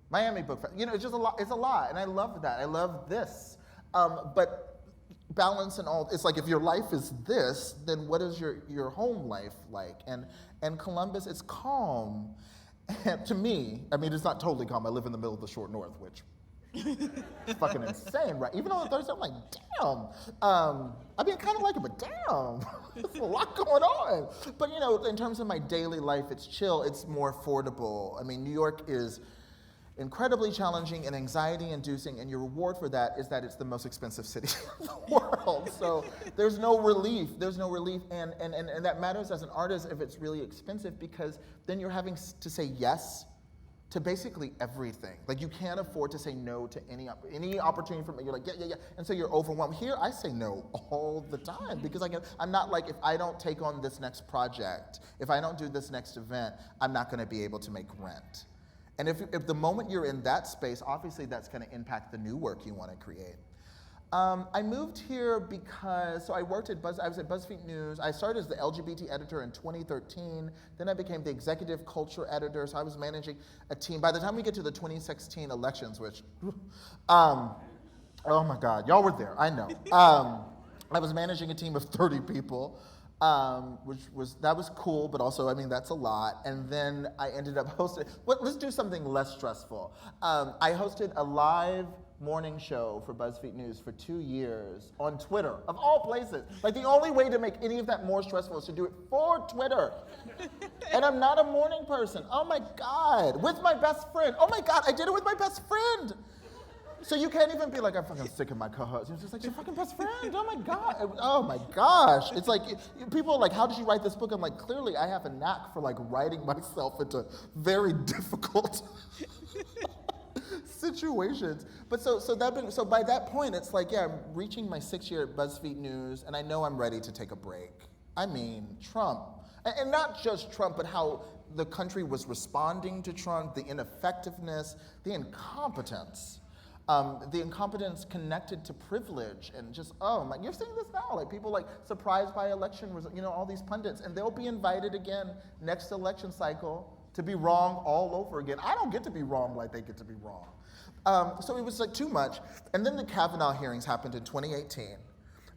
Miami Book Festival. It's just a lot. It's a lot, and I love that. I love this. But balance and all. It's like if your life is this, then what is your home life like? And Columbus, it's calm. And to me, I mean, it's not totally calm. I live in the middle of the short north, which is fucking insane, right? Even on Thursday, I'm like, damn. I mean, kind of like it, but damn, there's a lot going on. But in terms of my daily life, it's chill. It's more affordable. I mean, New York is incredibly challenging and anxiety-inducing, and your reward for that is that it's the most expensive city in the world. So there's no relief. And that matters as an artist if it's really expensive, because then you're having to say yes to basically everything. Like you can't afford to say no to any opportunity from it. You're like, yeah. And so you're overwhelmed. Here, I say no all the time because I'm not like, if I don't take on this next project, if I don't do this next event, I'm not gonna be able to make rent. And if the moment you're in that space, obviously that's gonna impact the new work you wanna create. I moved here because, I was at BuzzFeed News. I started as the LGBT editor in 2013. Then I became the executive culture editor, so I was managing a team. By the time we get to the 2016 elections, which, oh my God, y'all were there, I know. I was managing a team of 30 people, that was cool, but also, I mean, that's a lot. And then I ended up hosting, let's do something less stressful. I hosted a live morning show for BuzzFeed News for 2 years on Twitter, of all places. Like, the only way to make any of that more stressful is to do it for Twitter. And I'm not a morning person. Oh my God, with my best friend. Oh my God, I did it with my best friend. So you can't even be like, I'm fucking sick of my co-host. It's just like, your fucking best friend. Oh my God. Oh my gosh. It's like, people are like, how did you write this book? I'm like, clearly I have a knack for like writing myself into very difficult situations. But so by that point, it's like, yeah, I'm reaching my 6th year at BuzzFeed News, and I know I'm ready to take a break. I mean, Trump, and not just Trump, but how the country was responding to Trump, the ineffectiveness, the incompetence. The incompetence connected to privilege and just, oh my, you're seeing this now, like people like surprised by election results, all these pundits, and they'll be invited again next election cycle to be wrong all over again. I don't get to be wrong like they get to be wrong. So it was like too much. And then the Kavanaugh hearings happened in 2018,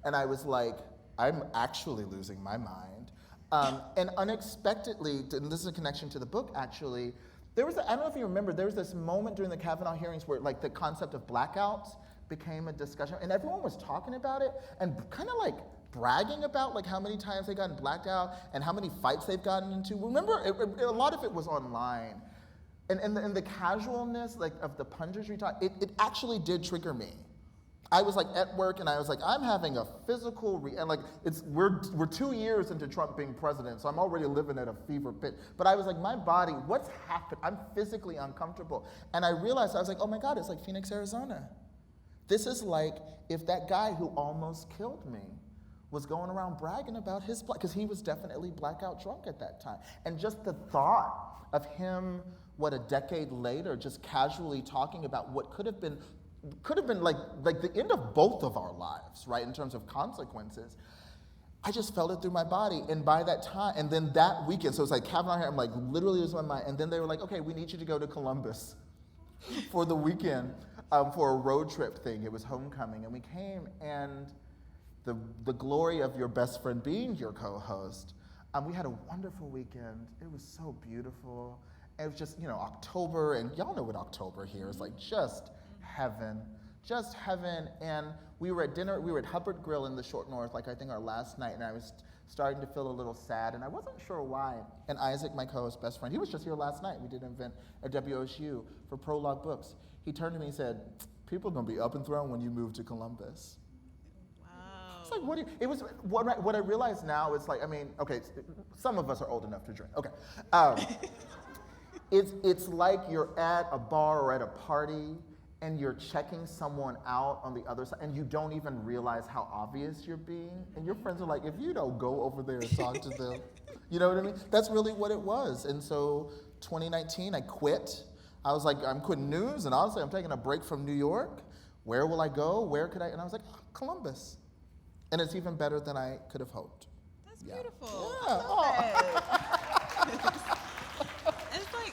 and I was like, I'm actually losing my mind. And unexpectedly, and this is a connection to the book actually, I don't know if you remember, there was this moment during the Kavanaugh hearings where like the concept of blackouts became a discussion, and everyone was talking about it and kind of like bragging about like how many times they've gotten blacked out and how many fights they've gotten into. Remember, a lot of it was online. And the casualness like of the punditry talk, it actually did trigger me. I was like at work and I was like, I'm having a physical, and like we're 2 years into Trump being president, so I'm already living at a fever pitch. But I was like, my body, what's happened? I'm physically uncomfortable. And I realized, I was like, oh my God, it's like Phoenix, Arizona. This is like if that guy who almost killed me was going around bragging about his because he was definitely blackout drunk at that time. And just the thought of him, a decade later, just casually talking about what could have been like the end of both of our lives, right, in terms of consequences. I just felt it through my body, and by that time, and then that weekend, so it's like Kavanaugh here, I'm like literally losing my mind, and then they were like, okay, we need you to go to Columbus for the weekend for a road trip thing. It was homecoming, and we came, and the glory of your best friend being your co-host, we had a wonderful weekend. It was so beautiful. It was just, October, and y'all know what October here is like, just heaven. And we were at dinner, we were at Hubbard Grill in the Short North, like I think our last night, and I was starting to feel a little sad, and I wasn't sure why. And Isaac, my co-host, best friend, he was just here last night. We did an event at WSU for Prologue Books. He turned to me and said, people are gonna be up and thrown when you move to Columbus. Wow. It's like, what I realize now is like, I mean, okay, some of us are old enough to drink, okay. It's like you're at a bar or at a party, and you're checking someone out on the other side, and you don't even realize how obvious you're being. And your friends are like, if you don't go over there and talk to them, you know what I mean? That's really what it was. And so 2019, I quit. I was like, I'm quitting news, and honestly, I'm taking a break from New York. Where will I go? Where could I? And I was like, Columbus. And it's even better than I could have hoped. That's beautiful. Yeah.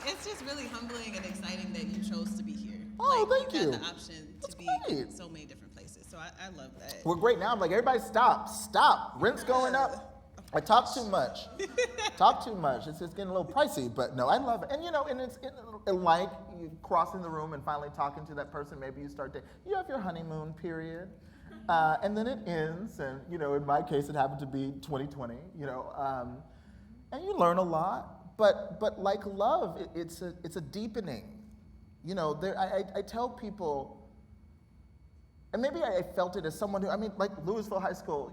It's just really humbling and exciting that you chose to be here. Oh, thank you. You had the option to be great. so many different places. So I love that. We're great now. I'm like, everybody stop. Rent's going up. I talk too much. It's getting a little pricey, but no, I love it. And and it's like you crossing the room and finally talking to that person. Maybe you start you have your honeymoon period, and then it ends. And in my case, it happened to be 2020. And you learn a lot. But like love, it's a deepening. I tell people, and maybe I felt it as someone who, like Louisville High School,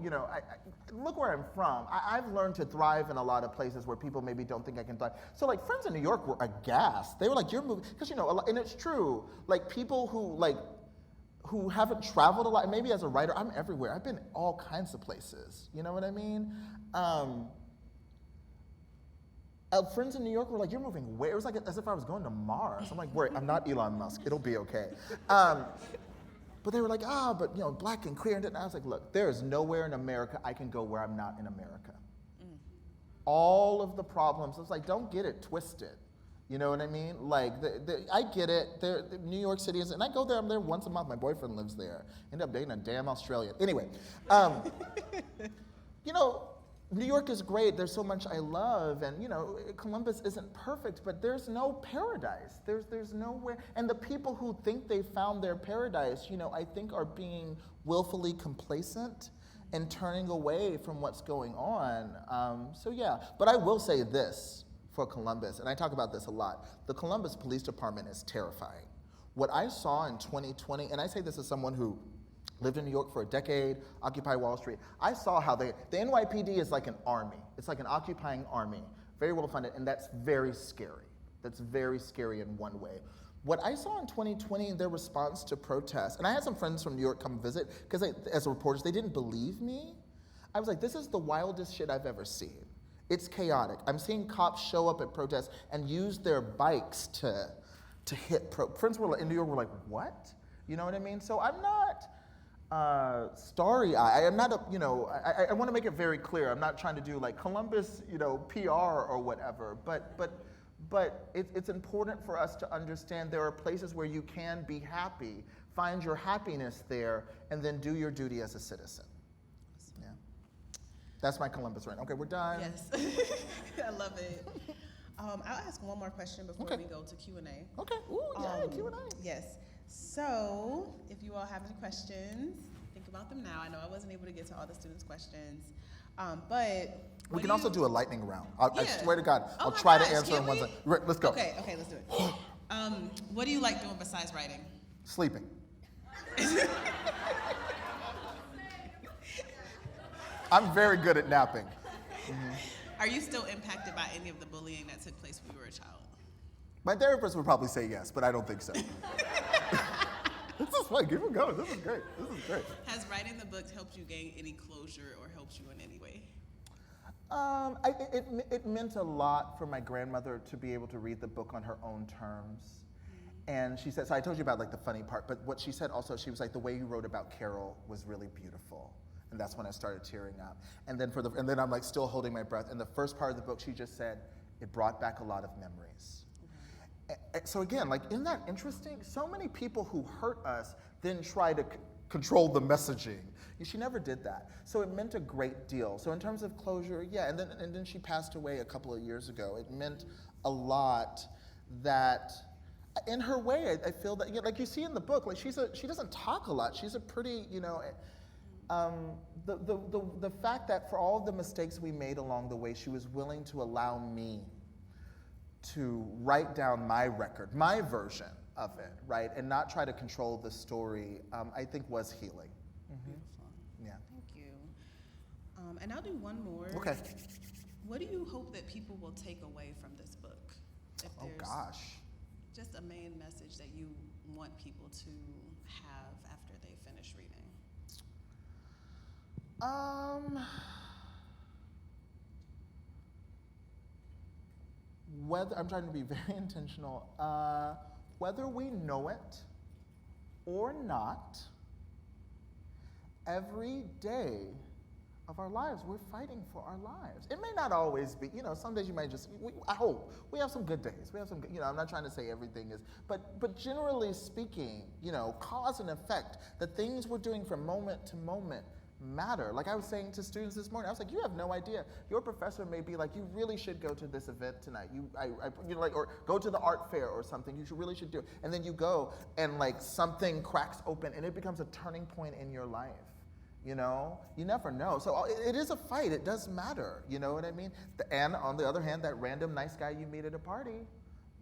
look where I'm from. I've learned to thrive in a lot of places where people maybe don't think I can thrive. So like friends in New York were aghast. They were like, you're moving, because and it's true, like people who haven't traveled a lot, and maybe as a writer, I'm everywhere. I've been all kinds of places, you know what I mean? Friends in New York were like, you're moving where? It was like as if I was going to Mars. I'm like, wait, I'm not Elon Musk. It'll be okay. But they were like, but black and queer. And I was like, look, there is nowhere in America I can go where I'm not in America. All of the problems, I was like, don't get it twisted. You know what I mean? Like, I get it. New York City is, and I go there, I'm there once a month. My boyfriend lives there. End up dating a damn Australian. Anyway, New New York is great. There's so much I love, and Columbus isn't perfect, but there's no paradise. There's nowhere, and the people who think they found their paradise, I think are being willfully complacent and turning away from what's going on. So yeah, but I will say this for Columbus, and I talk about this a lot. The Columbus Police Department is terrifying. What I saw in 2020, and I say this as someone who lived in New York for a decade, Occupy Wall Street. I saw how the NYPD is like an army. It's like an occupying army, very well funded, and that's very scary. That's very scary in one way. What I saw in 2020, their response to protests, and I had some friends from New York come visit, because as reporters, they didn't believe me. I was like, this is the wildest shit I've ever seen. It's chaotic. I'm seeing cops show up at protests and use their bikes to hit friends in New York were like, what? You know what I mean? So I'm not starry-eyed. I'm not I want to make it very clear. I'm not trying to do like Columbus, PR or whatever. But it's important for us to understand there are places where you can be happy, find your happiness there, and then do your duty as a citizen. Yeah. That's my Columbus rant. Okay, we're done. Yes. I love it. I'll ask one more question before we go to Q&A. Okay. Ooh, yeah, Q&A. Yes. So, if you all have any questions, think about them now. I know I wasn't able to get to all the students' questions, but we can also do a lightning round. I swear to God, I'll try to answer in one second. Let's go. Okay, let's do it. What do you like doing besides writing? Sleeping. I'm very good at napping. Mm-hmm. Are you still impacted by any of the bullying that took place when you were a child? My therapist would probably say yes, but I don't think so. This is fun. Keep it going. This is great. Has writing the book helped you gain any closure or helped you in any way? It meant a lot for my grandmother to be able to read the book on her own terms. And she said, so I told you about like the funny part, but what she said also, she was like, the way you wrote about Carol was really beautiful. And that's when I started tearing up. And then I'm like still holding my breath. And the first part of the book, she just said, it brought back a lot of memories. So again, like, isn't that interesting? So many people who hurt us then try to control the messaging. She never did that. So it meant a great deal. So in terms of closure, yeah, and then she passed away a couple of years ago. It meant a lot that, in her way, I feel that, like you see in the book, like she doesn't talk a lot. She's a pretty, the fact that for all of the mistakes we made along the way, she was willing to allow me to write down my record, my version of it, right? And not try to control the story, I think was healing. Mm-hmm. Beautiful. Yeah. Thank you. And I'll do one more. Okay. What do you hope that people will take away from this book? If Oh there's gosh. just a main message that you want people to have after they finish reading. I'm trying to be very intentional. Whether we know it or not, every day of our lives, we're fighting for our lives. It may not always be, some days you might just, I hope, we have some good days. We have some good, I'm not trying to say everything is, but generally speaking, cause and effect, the things we're doing from moment to moment matter. Like I was saying to students this morning, I was like, you have no idea. Your professor may be like, you really should go to this event tonight. Or go to the art fair or something. You really should do it. And then you go and like something cracks open and it becomes a turning point in your life. You never know. So it is a fight. It does matter. You know what I mean? And on the other hand, that random nice guy you meet at a party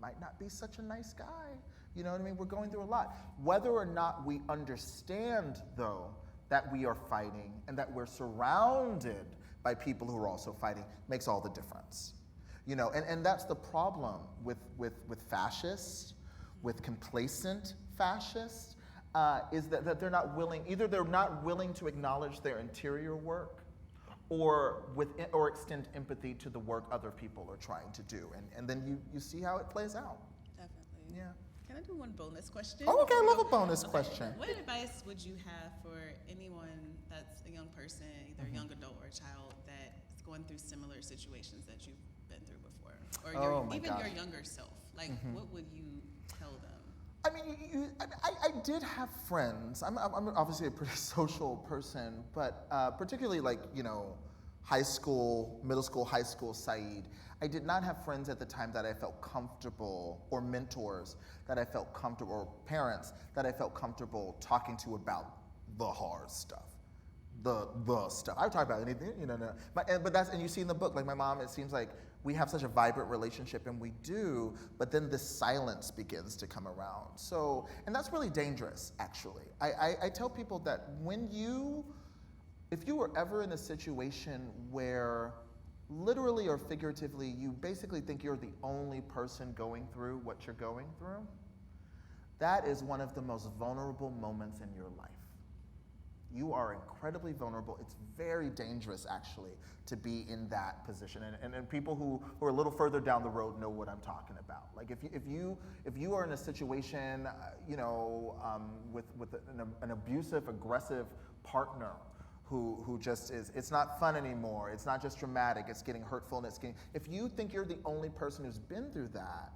might not be such a nice guy. You know what I mean? We're going through a lot. Whether or not we understand, though, that we are fighting and that we're surrounded by people who are also fighting makes all the difference. And that's the problem with fascists, with complacent fascists, is that they're not willing, either they're not willing to acknowledge their interior work or extend empathy to the work other people are trying to do. And then you see how it plays out. Definitely. Yeah. Can I do one bonus question? Oh, okay, I love a bonus question. What advice would you have for anyone that's a young person, either a young adult or a child, that's going through similar situations that you've been through before? Or even your younger self? Like, what would you tell them? I mean, I did have friends. I'm obviously a pretty social person, but particularly like, high school, middle school, high school Saeed, I did not have friends at the time that I felt comfortable, or mentors that I felt comfortable, or parents that I felt comfortable talking to about the hard stuff. The stuff. I would talk about anything, but that's, and you see in the book, like my mom, it seems like we have such a vibrant relationship, and we do, but then this silence begins to come around. So, and that's really dangerous, actually. I tell people that if you were ever in a situation where literally or figuratively, you basically think you're the only person going through what you're going through, that is one of the most vulnerable moments in your life. You are incredibly vulnerable. It's very dangerous, actually, to be in that position. And people who are a little further down the road know what I'm talking about. Like if you are in a situation, with an abusive, aggressive partner who just is, it's not fun anymore. It's not just dramatic. It's getting hurtful, and if you think you're the only person who's been through that,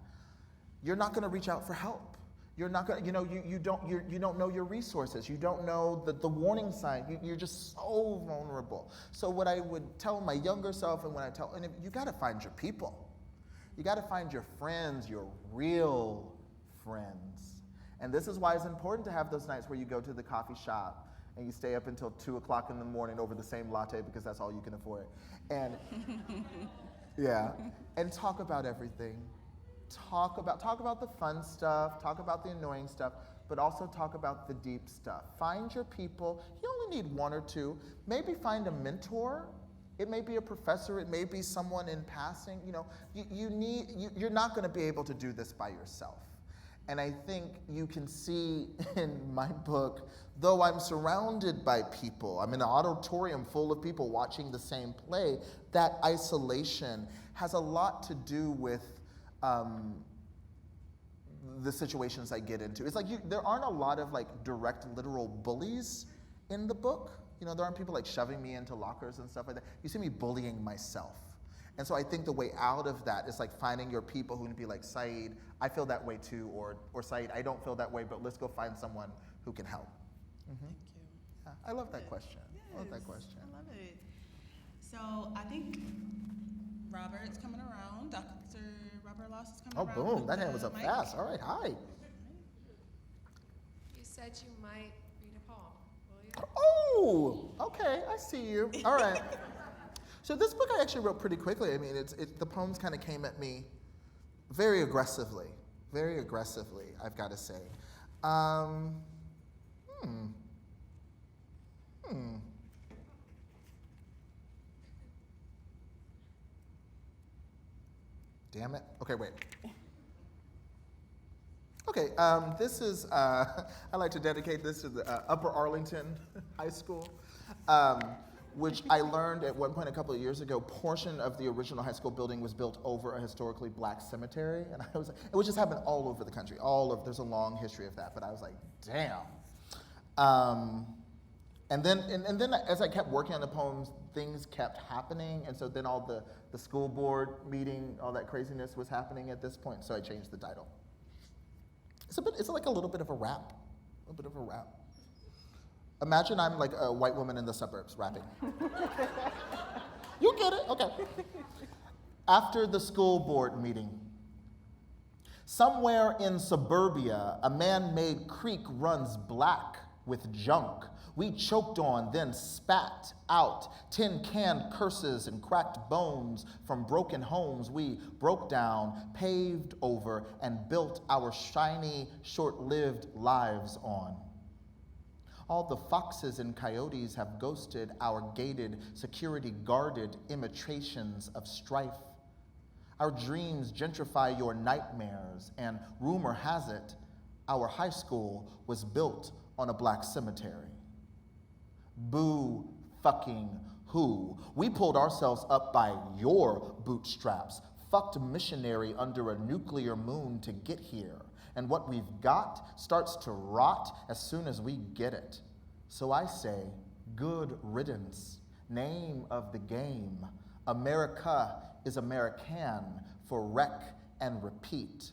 you're not going to reach out for help. You're not going to, you don't know your resources. You don't know the warning sign. You're just so vulnerable. So what I would tell my younger self, you got to find your people. You got to find your friends, your real friends. And this is why it's important to have those nights where you go to the coffee shop and you stay up until 2 o'clock in the morning over the same latte because that's all you can afford. And yeah, and talk about everything. Talk about the fun stuff, talk about the annoying stuff, but also talk about the deep stuff. Find your people. You only need one or two. Maybe find a mentor. It may be a professor. It may be someone in passing. You're not going to be able to do this by yourself. And I think you can see in my book, though I'm surrounded by people, I'm in an auditorium full of people watching the same play, that isolation has a lot to do with the situations I get into. It's like there aren't a lot of direct literal bullies in the book. There aren't people shoving me into lockers and stuff like that. You see me bullying myself. And so I think the way out of that is finding your people who can be like, Saeed, I feel that way too, or Saeed, I don't feel that way, but let's go find someone who can help. Mm-hmm. Thank you. Yeah, I love that question. Yes, I love that question. I love it. So I think Robert's coming around. Dr. Robert Loss is coming around. Oh, boom. That hand was up fast. All right, hi. You said you might read a poem, will you? Oh, okay. I see you. All right. So this book I actually wrote pretty quickly. I mean, the poems kind of came at me very aggressively, I've got to say. Damn it. Okay, wait. Okay, this is, I like to dedicate this to the Upper Arlington High School, which I learned at one point a couple of years ago, portion of the original high school building was built over a historically black cemetery. And it would just happen all over the country. There's a long history of that, but I was like, damn. And then as I kept working on the poems, things kept happening, and so then all the school board meeting, all that craziness was happening at this point, so I changed the title. It's like a little bit of a rap, Imagine I'm like a white woman in the suburbs rapping. You get it, okay. After the school board meeting, somewhere in suburbia, a man-made creek runs black with junk. We choked on, then spat out tin-can curses and cracked bones from broken homes we broke down, paved over, and built our shiny, short-lived lives on. All the foxes and coyotes have ghosted our gated, security-guarded imitations of strife. Our dreams gentrify your nightmares, and rumor has it, our high school was built on a black cemetery. Boo fucking who? We pulled ourselves up by your bootstraps, fucked missionary under a nuclear moon to get here. And what we've got starts to rot as soon as we get it. So I say, good riddance, name of the game. America is American for wreck and repeat.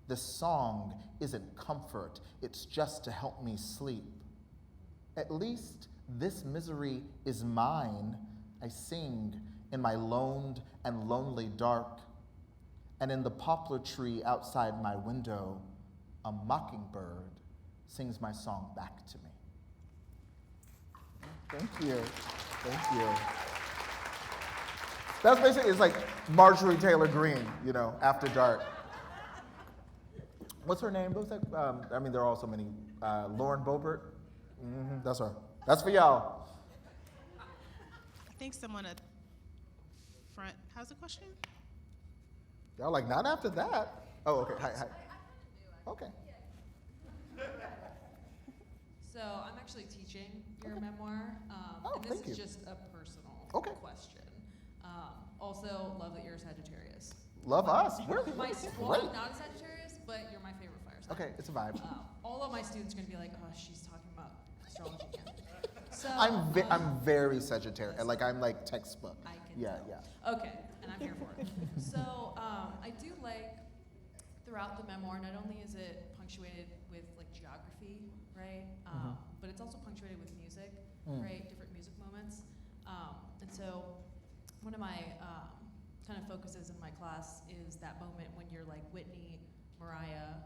This song isn't comfort, it's just to help me sleep. At least this misery is mine. I sing in my loned and lonely dark. And in the poplar tree outside my window, a mockingbird sings my song back to me. Thank you. Thank you. That's basically, it's like Marjorie Taylor Greene, you know, after dark. What's her name? What was that? I mean, there are also many. Lauren Boebert? Mm-hmm, that's her. That's for y'all. I think someone at front. How's the question? Y'all like, not after that. Oh, okay. Hi. Okay. So I'm actually teaching your memoir, and this thank is you. just a personal question. Also, love that you're a Sagittarius. Love us. We're Well, great. I'm not a Sagittarius, but you're my favorite fire sign. Okay, it's a vibe. All of my students are gonna be like, oh, she's talking about astrology again. So I'm very Sagittarius. Like, I'm like textbook. I can Yeah, tell. yeah. Okay, and I'm here for it. So I do like throughout the memoir, not only is it punctuated with like geography, right? But it's also punctuated with music, right? Different music moments. And so one of my kind of focuses in my class is that moment when you're like Whitney, Mariah,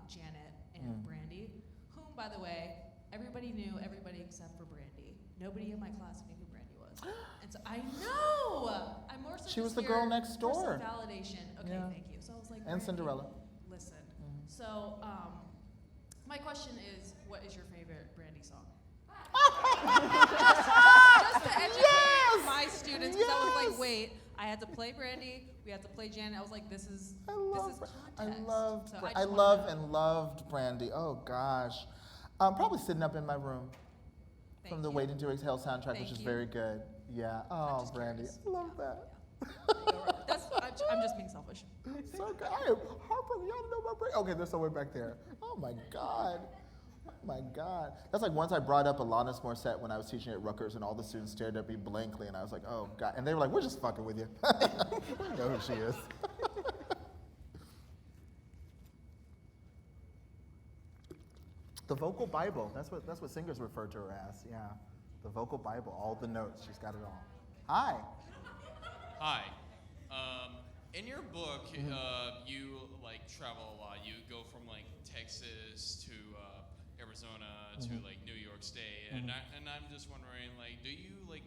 Janet, and Brandy, whom, by the way, everybody knew, everybody except for Brandy. Nobody in my class knew who Brandy was. And so I know! I'm more so She was just the here girl next for door. some validation. Okay, Yeah. thank you. So I was like, And Brandy, Cinderella. listen. So my question is, what is your favorite Brandy song? just to educate my students, because I was like, wait, I had to play Brandy, we had to play Janet. I was like, this is context. I love and loved Brandy. Oh gosh, probably sitting up in my room from the Waiting to Exhale soundtrack, which is very good. Yeah. Oh, Brandy, curious. I love that. I'm just being selfish. So good. I am heartbroken. Y'all don't know about Brandy. Okay, there's somewhere back there. Oh my God. Oh my God. That's like once I brought up Alanis Morissette when I was teaching at Rutgers, and all the students stared at me blankly, and I was like, oh God. And they were like, we're just fucking with you. We know who she is. The vocal Bible. That's what singers refer to her as. Yeah. The vocal Bible. All the notes. She's got it all. Hi. Hi. In your book, you like travel a lot. You go from like Texas to Arizona to like New York State, and I'm just wondering, like, do you like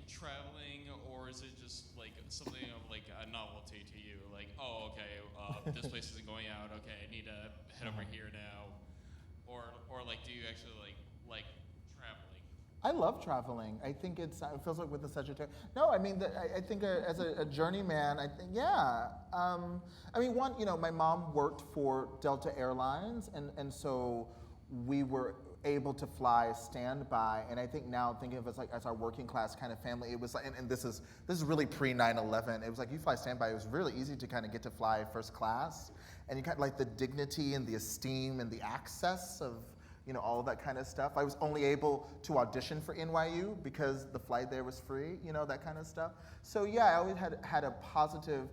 traveling, or is it just like something of like a novelty to you? Like, oh, okay, this place isn't going out. Okay, I need to head over here now, or like, do you actually like traveling? I love traveling. I think it feels like with the Sagittarius. No, I mean, I think as a journeyman, I think, yeah. I mean, one, you know, my mom worked for Delta Airlines, and so we were able to fly standby. And I think now, thinking of us like as our working class kind of family, it was like, and this is really pre 9/11. It was like you fly standby. It was really easy to kind of get to fly first class, and you kind of like the dignity and the esteem and the access of, you know, all of that kind of stuff. I was only able to audition for NYU because the flight there was free, you know, that kind of stuff. So yeah, I always had a positive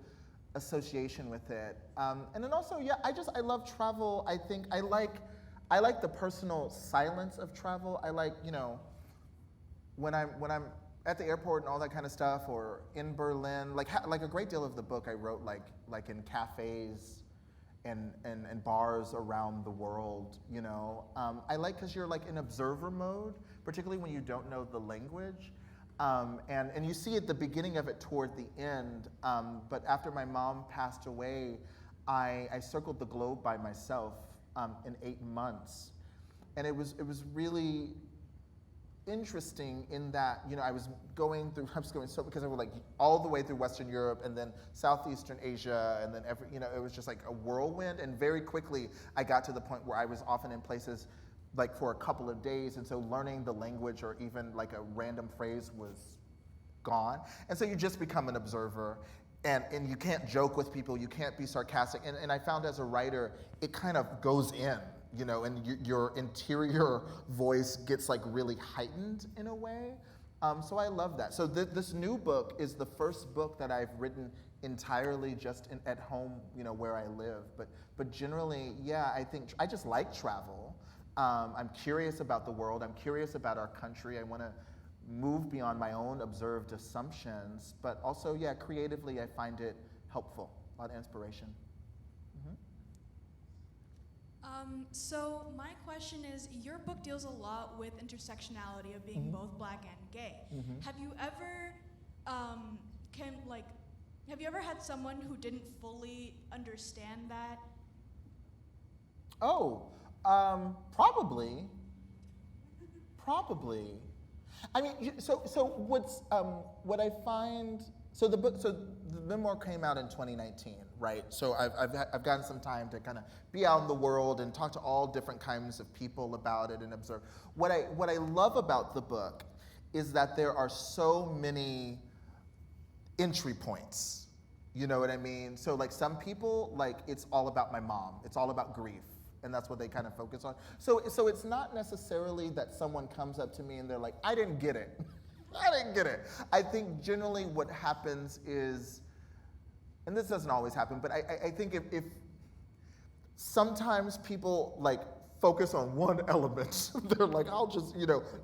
association with it. And then also, yeah, I love travel. I think I like the personal silence of travel. I like, you know, when I'm at the airport and all that kind of stuff, or in Berlin, like a great deal of the book I wrote like in cafes and bars around the world, you know. I like, because you're like in observer mode, particularly when you don't know the language. And you see at the beginning of it toward the end, but after my mom passed away, I circled the globe by myself in 8 months. And it was really interesting in that, you know, I was going because I was like all the way through Western Europe, and then Southeastern Asia, and then you know, it was just like a whirlwind. And very quickly I got to the point where I was often in places like for a couple of days, and so learning the language or even like a random phrase was gone. And so you just become an observer, and you can't joke with people, you can't be sarcastic. And I found as a writer, it kind of goes in, you know, and your interior voice gets like really heightened in a way. So I love that. So this new book is the first book that I've written entirely just at home, you know, where I live. But generally, yeah, I think I just like travel. I'm curious about the world. I'm curious about our country. I want to move beyond my own observed assumptions, but also, yeah, creatively I find it helpful, a lot of inspiration. So my question is, your book deals a lot with intersectionality of being both Black and gay. Have you ever, have you ever had someone who didn't fully understand that? Oh, probably. I mean, so what I find, so the memoir came out in 2019, right? So I've gotten some time to kind of be out in the world and talk to all different kinds of people about it and observe. What I love about the book is that there are so many entry points. You know what I mean? So like some people, like it's all about my mom. It's all about grief. And that's what they kind of focus on. So it's not necessarily that someone comes up to me and they're like, I didn't get it. I didn't get it. I think generally what happens is, and this doesn't always happen, but I think if sometimes people like focus on one element, they're like, I'll just,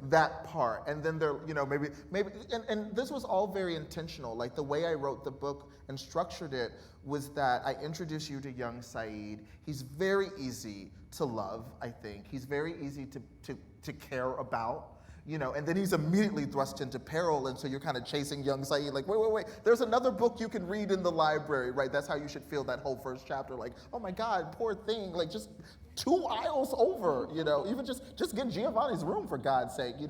that part. And then they're, maybe, and this was all very intentional. Like the way I wrote the book and structured it was that I introduce you to young Saeed. He's very easy to love, I think. He's very easy to care about. And then he's immediately thrust into peril, and so you're kind of chasing young Saeed, like, wait, there's another book you can read in the library, right? That's how you should feel that whole first chapter, like, oh my God, poor thing, like just 2 aisles over, even just get Giovanni's room, for God's sake, you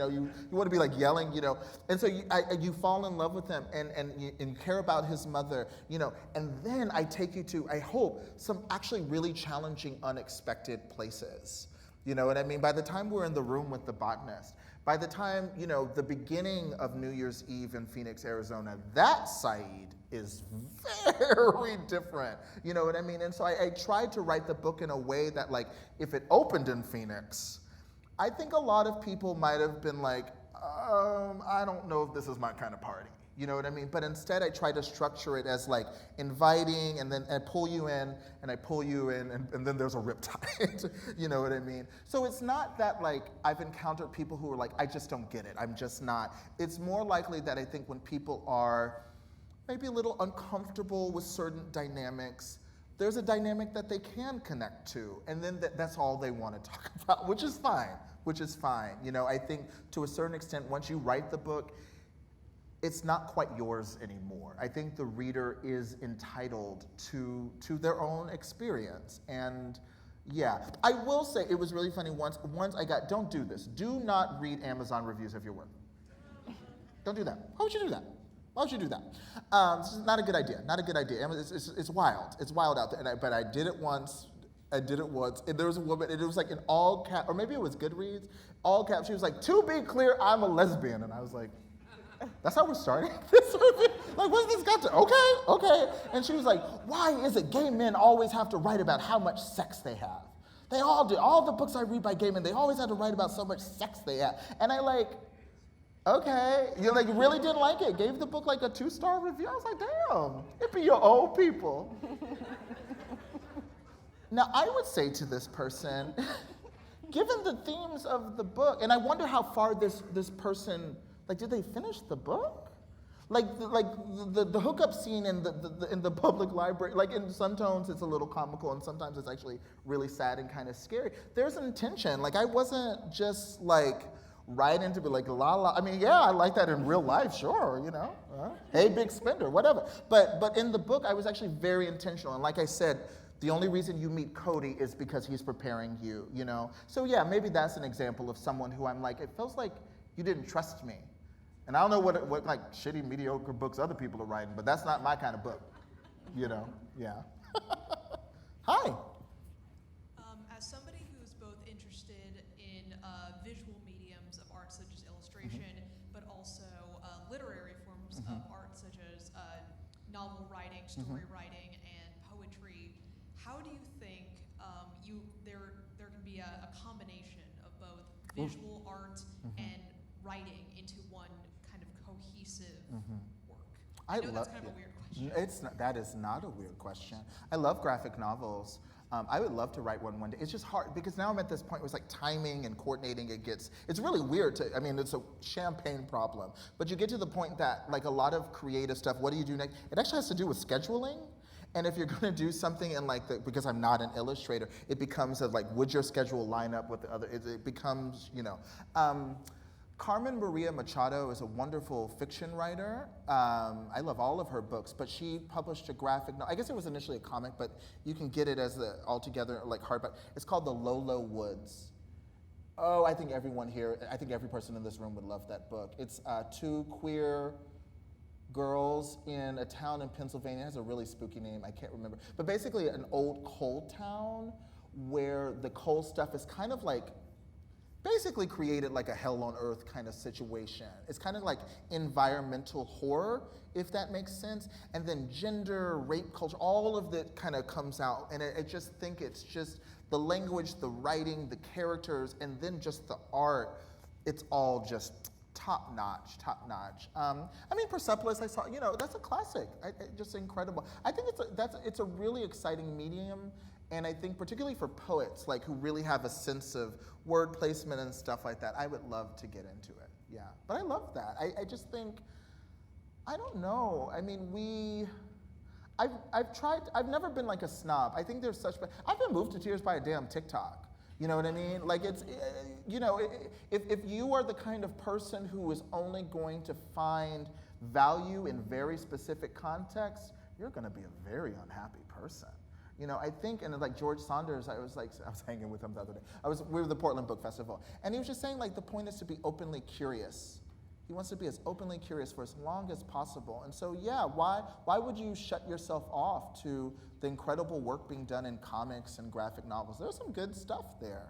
want to be like yelling, and so you fall in love with him, and you care about his mother, and then I take you to, I hope, some actually really challenging, unexpected places. You know what I mean? By the time we're in the room with the botanist, by the time, the beginning of New Year's Eve in Phoenix, Arizona, that Saeed is very different. You know what I mean? And so I tried to write the book in a way that, like, if it opened in Phoenix, I think a lot of people might have been like, I don't know if this is my kind of party. You know what I mean? But instead, I try to structure it as like inviting, and then I pull you in, and I pull you in, and then there's a riptide. You know what I mean? So it's not that like I've encountered people who are like, I just don't get it. I'm just not. It's more likely that I think when people are maybe a little uncomfortable with certain dynamics, there's a dynamic that they can connect to, and then that's all they want to talk about, which is fine. I think to a certain extent, once you write the book, it's not quite yours anymore. I think the reader is entitled to their own experience. And yeah, I will say it was really funny once I got, don't do this. Do not read Amazon reviews of your work. Don't do that. Why would you do that? It's not a good idea. It's wild. It's wild out there. But I did it once. And there was a woman, and it was like in all caps, or maybe it was Goodreads, all caps. She was like, to be clear, I'm a lesbian. And I was like, that's how we're starting this review? Like, what's this got to, okay. And she was like, why is it gay men always have to write about how much sex they have? They all do. All the books I read by gay men, they always have to write about so much sex they have. And I like, okay. You like really didn't like it. Gave the book like a 2-star review. I was like, damn, it be your old people. Now, I would say to this person, given the themes of the book, and I wonder how far this person, like, did they finish the book? Like the hookup scene in the public library, like in some tones it's a little comical and sometimes it's actually really sad and kind of scary. There's an intention. Like I wasn't just like right into be like la la. I mean, yeah, I like that in real life, sure, Hey, big spender, whatever. But in the book I was actually very intentional. And like I said, the only reason you meet Cody is because he's preparing you, So yeah, maybe that's an example of someone who I'm like, it feels like you didn't trust me. And I don't know what like shitty, mediocre books other people are writing, but that's not my kind of book, yeah. Hi. As somebody who's both interested in visual mediums of art such as illustration, but also literary forms of art such as novel writing, story writing, and poetry, how do you think there can be a combination of both visual art and writing into one kind of cohesive work? I know that's kind of a weird question. That is not a weird question. I love graphic novels. I would love to write one day. It's just hard because now I'm at this point where it's like timing and coordinating. It's really weird it's a champagne problem. But you get to the point that like a lot of creative stuff, what do you do next? It actually has to do with scheduling. And if you're gonna do something in like because I'm not an illustrator, it becomes would your schedule line up with the other, it becomes, Carmen Maria Machado is a wonderful fiction writer. I love all of her books, but she published a graphic novel. I guess it was initially a comic, but you can get it as altogether like hardback. It's called The Lolo Woods. Oh, I think every person in this room would love that book. It's two queer girls in a town in Pennsylvania. It has a really spooky name, I can't remember. But basically an old coal town where the coal stuff is kind of like basically created like a hell on earth kind of situation. It's kind of like environmental horror, if that makes sense. And then gender, rape culture, all of that kind of comes out. And I just think it's just the language, the writing, the characters, and then just the art. It's all just top notch. Persepolis, I saw, that's a classic. Just incredible. I think it's a really exciting medium. And I think particularly for poets, who really have a sense of word placement and stuff like that, I would love to get into it. Yeah, but I love that. I just think, I don't know. I mean, I've never been like a snob. I think there's I've been moved to tears by a damn TikTok. You know what I mean? If you are the kind of person who is only going to find value in very specific contexts, you're gonna be a very unhappy person. I think, and like George Saunders, I was hanging with him the other day. We were at the Portland Book Festival, and he was just saying the point is to be openly curious. He wants to be as openly curious for as long as possible. And so, yeah, why would you shut yourself off to the incredible work being done in comics and graphic novels? There's some good stuff there.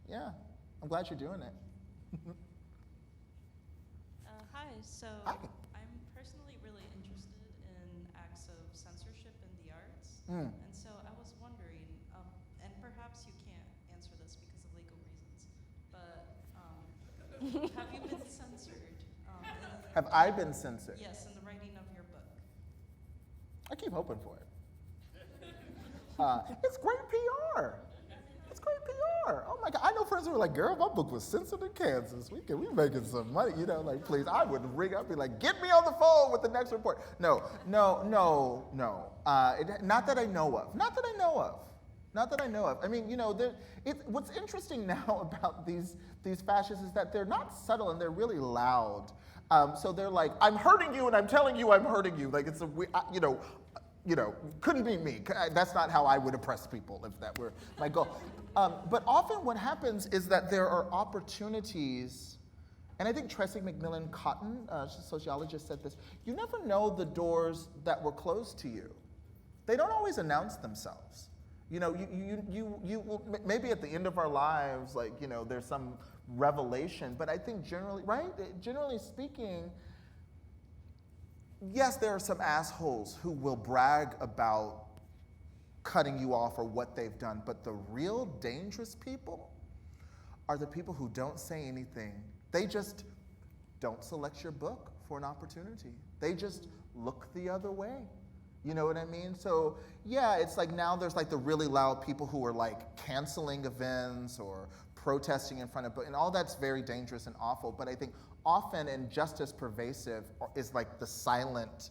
Yeah, I'm glad you're doing it. Hi, so Hi. I'm personally really interested in acts of censorship in the arts. Mm. And so I was wondering, and perhaps you can't answer this because of legal reasons, but have you been censored? Have I been censored? Yes, in the writing of your book. I keep hoping for it. It's great PR. It's great PR. Oh my God, I know friends who are like, girl, my book was censored in Kansas. We making some money, please. I would ring up and be like, get me on the phone with the next report. No. Not that I know of. I mean, what's interesting now about these fascists is that they're not subtle and they're really loud. So they're like, I'm hurting you and I'm telling you I'm hurting you. It's couldn't be me. That's not how I would oppress people if that were my goal. But often what happens is that there are opportunities, and I think Tressie McMillan Cotton, sociologist, said this, you never know the doors that were closed to you. They don't always announce themselves. You will, maybe at the end of our lives, there's some revelation, but I think generally speaking, yes, there are some assholes who will brag about cutting you off or what they've done, but the real dangerous people are the people who don't say anything. They just don't select your book for an opportunity. They just look the other way. You know what I mean? So yeah, it's now there's the really loud people who are canceling events or protesting in front of books, and all that's very dangerous and awful, but I think often and just as pervasive is the silent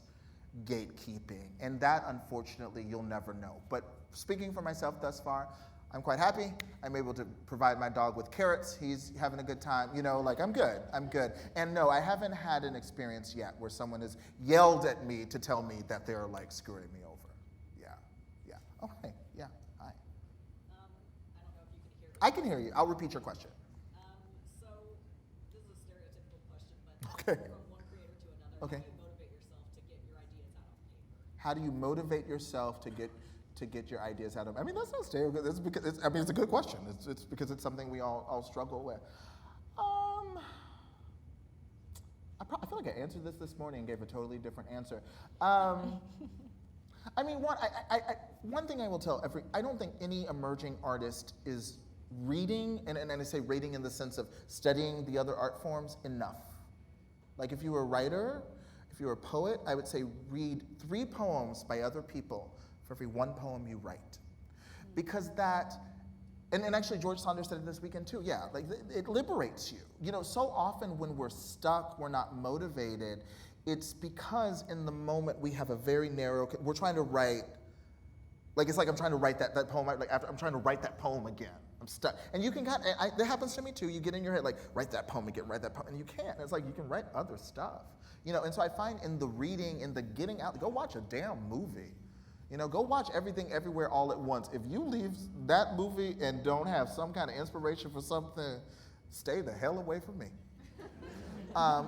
gatekeeping, and that unfortunately you'll never know. But speaking for myself thus far, I'm quite happy. I'm able to provide my dog with carrots. He's having a good time. I'm good. And no, I haven't had an experience yet where someone has yelled at me to tell me that they're screwing me over. Yeah. Oh, hey, yeah, hi. I don't know if you can hear me. I can hear you. I'll repeat your question. So this is a stereotypical question, but Okay. from one creator to another, Okay. how do you motivate yourself to get your ideas out of paper? How do you motivate yourself to get your ideas out of? I mean, that's not stereotypical. It's because it's a good question. It's because it's something we all struggle with. I feel like I answered this morning and gave a totally different answer. I mean, one thing I will tell I don't think any emerging artist is reading, and I say reading in the sense of studying the other art forms, enough. If you were a writer, if you're a poet, I would say read 3 poems by other people for every 1 poem you write. because and actually George Saunders said it this weekend too, yeah, like it liberates you. You know, so often when we're stuck, we're not motivated, it's because in the moment we have a very narrow, we're trying to write, like it's like I'm trying to write that poem, like after I'm trying to write that poem again. I'm stuck. And you can that happens to me too. You get in your head like, write that poem again, write that poem, and you can't. It's like you can write other stuff. You know, and so I find in the reading, in the getting out, go watch a damn movie. You know, go watch Everything Everywhere All at Once. If you leave that movie and don't have some kind of inspiration for something, stay the hell away from me.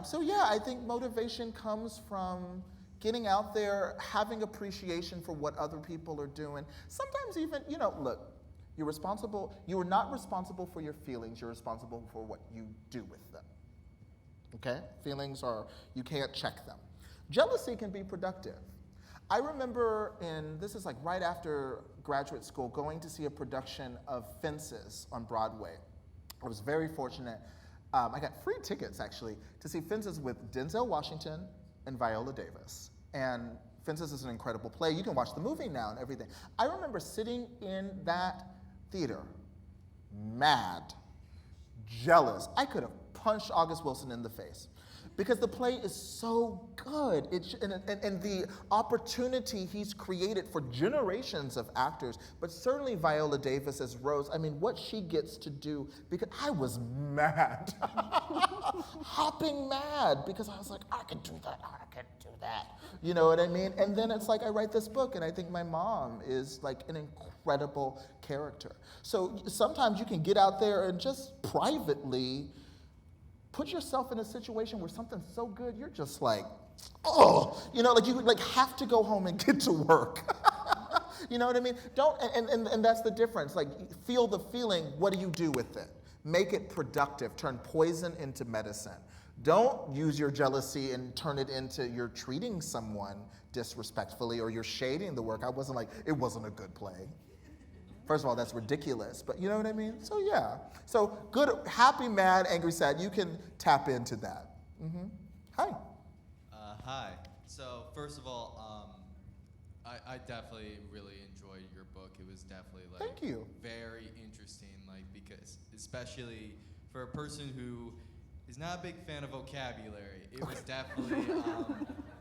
So yeah, I think motivation comes from getting out there, having appreciation for what other people are doing. Sometimes even, you know, look, you are not responsible for your feelings, you're responsible for what you do with them. Okay? Feelings you can't check them. Jealousy can be productive. I remember this is like right after graduate school, going to see a production of Fences on Broadway. I was very fortunate. I got free tickets, actually, to see Fences with Denzel Washington and Viola Davis. And Fences is an incredible play. You can watch the movie now and everything. I remember sitting in that theater, mad, jealous. I could have punched August Wilson in the face. Because the play is so good, and the opportunity he's created for generations of actors, but certainly Viola Davis as Rose, I mean, what she gets to do, because I was mad, hopping mad, because I was like, I can do that, you know what I mean? And then it's like I write this book, and I think my mom is like an incredible character. So sometimes you can get out there and just privately put yourself in a situation where something's so good, you're just like, oh, you know, like you like have to go home and get to work. You know what I mean? And that's the difference. Like, feel the feeling, what do you do with it? Make it productive, turn poison into medicine. Don't use your jealousy and turn it into you're treating someone disrespectfully or you're shading the work. It wasn't a good play. First of all, that's ridiculous, but you know what I mean? So yeah. So good, happy, mad, angry, sad, you can tap into that. Mm-hmm. Hi. Hi. So first of all, I definitely really enjoyed your book. It was definitely Thank you. Very interesting, because especially for a person who is not a big fan of vocabulary, it was definitely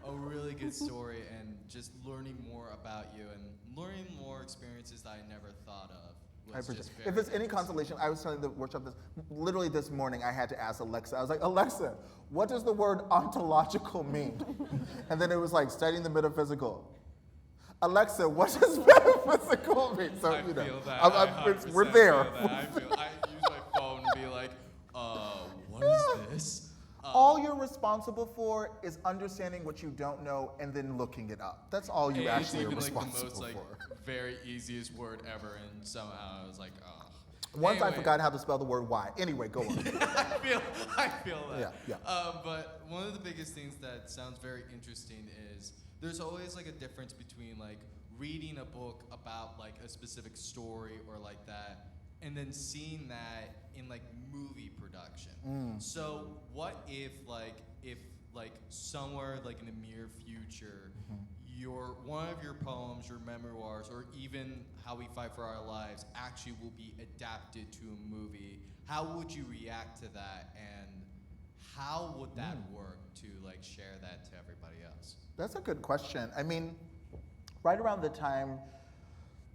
a really good story, and just learning more about you and learning more experiences that I never thought of. I appreciate it. If it's any consolation, I was telling the workshop literally this morning, I had to ask Alexa. I was like, Alexa, what does the word ontological mean? And then it was like studying the metaphysical. Alexa, what does metaphysical mean? So, I you know, feel that. we're there. I use my phone and be like, what is this? All you're responsible for is understanding what you don't know and then looking it up. That's all you actually are responsible the most, for. Very easiest word ever, and somehow I was like, oh. Once I forgot how to spell the word Y. Anyway, go on. I feel that. Yeah. But one of the biggest things that sounds very interesting is there's always a difference between reading a book about a specific story or that, and then seeing that in movie production. So what if somewhere in the near future, one of your poems, your memoirs, or even How We Fight for Our Lives actually will be adapted to a movie? How would you react to that, and how would that work to share that to everybody else? That's a good question. I mean, right around the time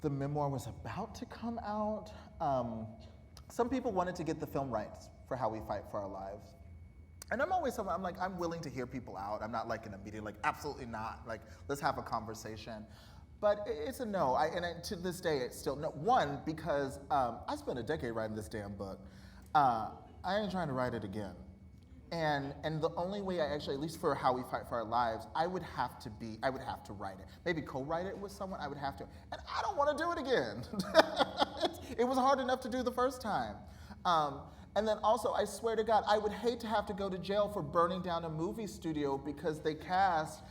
the memoir was about to come out, some people wanted to get the film rights for How We Fight for Our Lives. And I'm always someone, I'm willing to hear people out. I'm not in a meeting, absolutely not. Let's have a conversation. But it's a no, and to this day, it's still no. One, because I spent a decade writing this damn book. I ain't trying to write it again. And the only way I actually, at least for How We Fight for Our Lives, I would have to write it. Maybe co-write it with someone, I would have to. And I don't want to do it again. It was hard enough to do the first time. And then also, I swear to God, I would hate to have to go to jail for burning down a movie studio because they cast,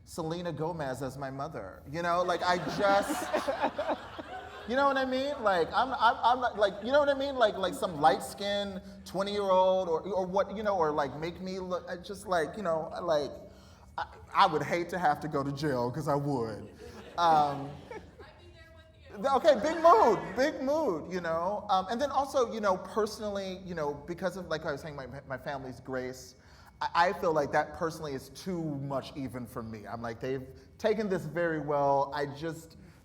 Selena Gomez as my mother. You know, I just, you know what I mean? I'm not, you know what I mean? Like some light-skinned 20-year-old or what, you know, or make me look, just you know, I would hate to have to go to jail because I would. Okay, big mood, you know. And then also, you know, personally, you know, because of, like I was saying, my family's grace, I feel like that personally is too much even for me. I'm like, they've taken this very well.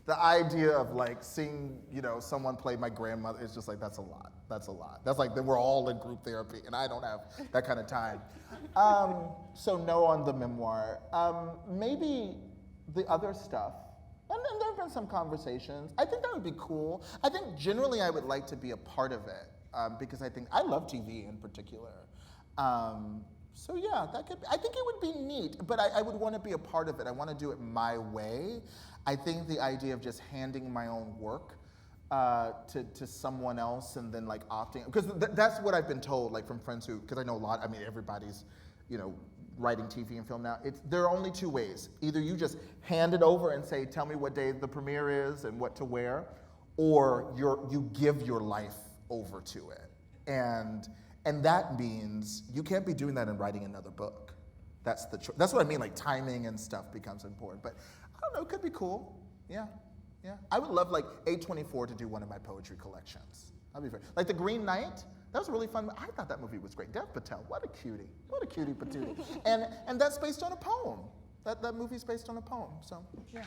The idea of like seeing, you know, someone play my grandmother is just like, that's a lot. That's like, we're all in group therapy and I don't have that kind of time. So no on the memoir. Maybe the other stuff. And then there have been some conversations. I think that would be cool. I think generally I would like to be a part of it because I love TV in particular. So yeah, I think it would be neat, but I would want to be a part of it. I want to do it my way. I think the idea of just handing my own work to someone else and then like opting, because that's what I've been told, like from friends because I know everybody's, you know, writing TV and film now. There are only two ways. Either you just hand it over and say, tell me what day the premiere is and what to wear, or you give your life over to it. And that means you can't be doing that and writing another book. That's what I mean, like timing and stuff becomes important. But I don't know, it could be cool. Yeah. I would love like A24 to do one of my poetry collections. That'd be very, like The Green Knight, that was really fun. I thought that movie was great. Dev Patel, what a cutie patootie. And that's based on a poem. That movie's based on a poem, so yeah.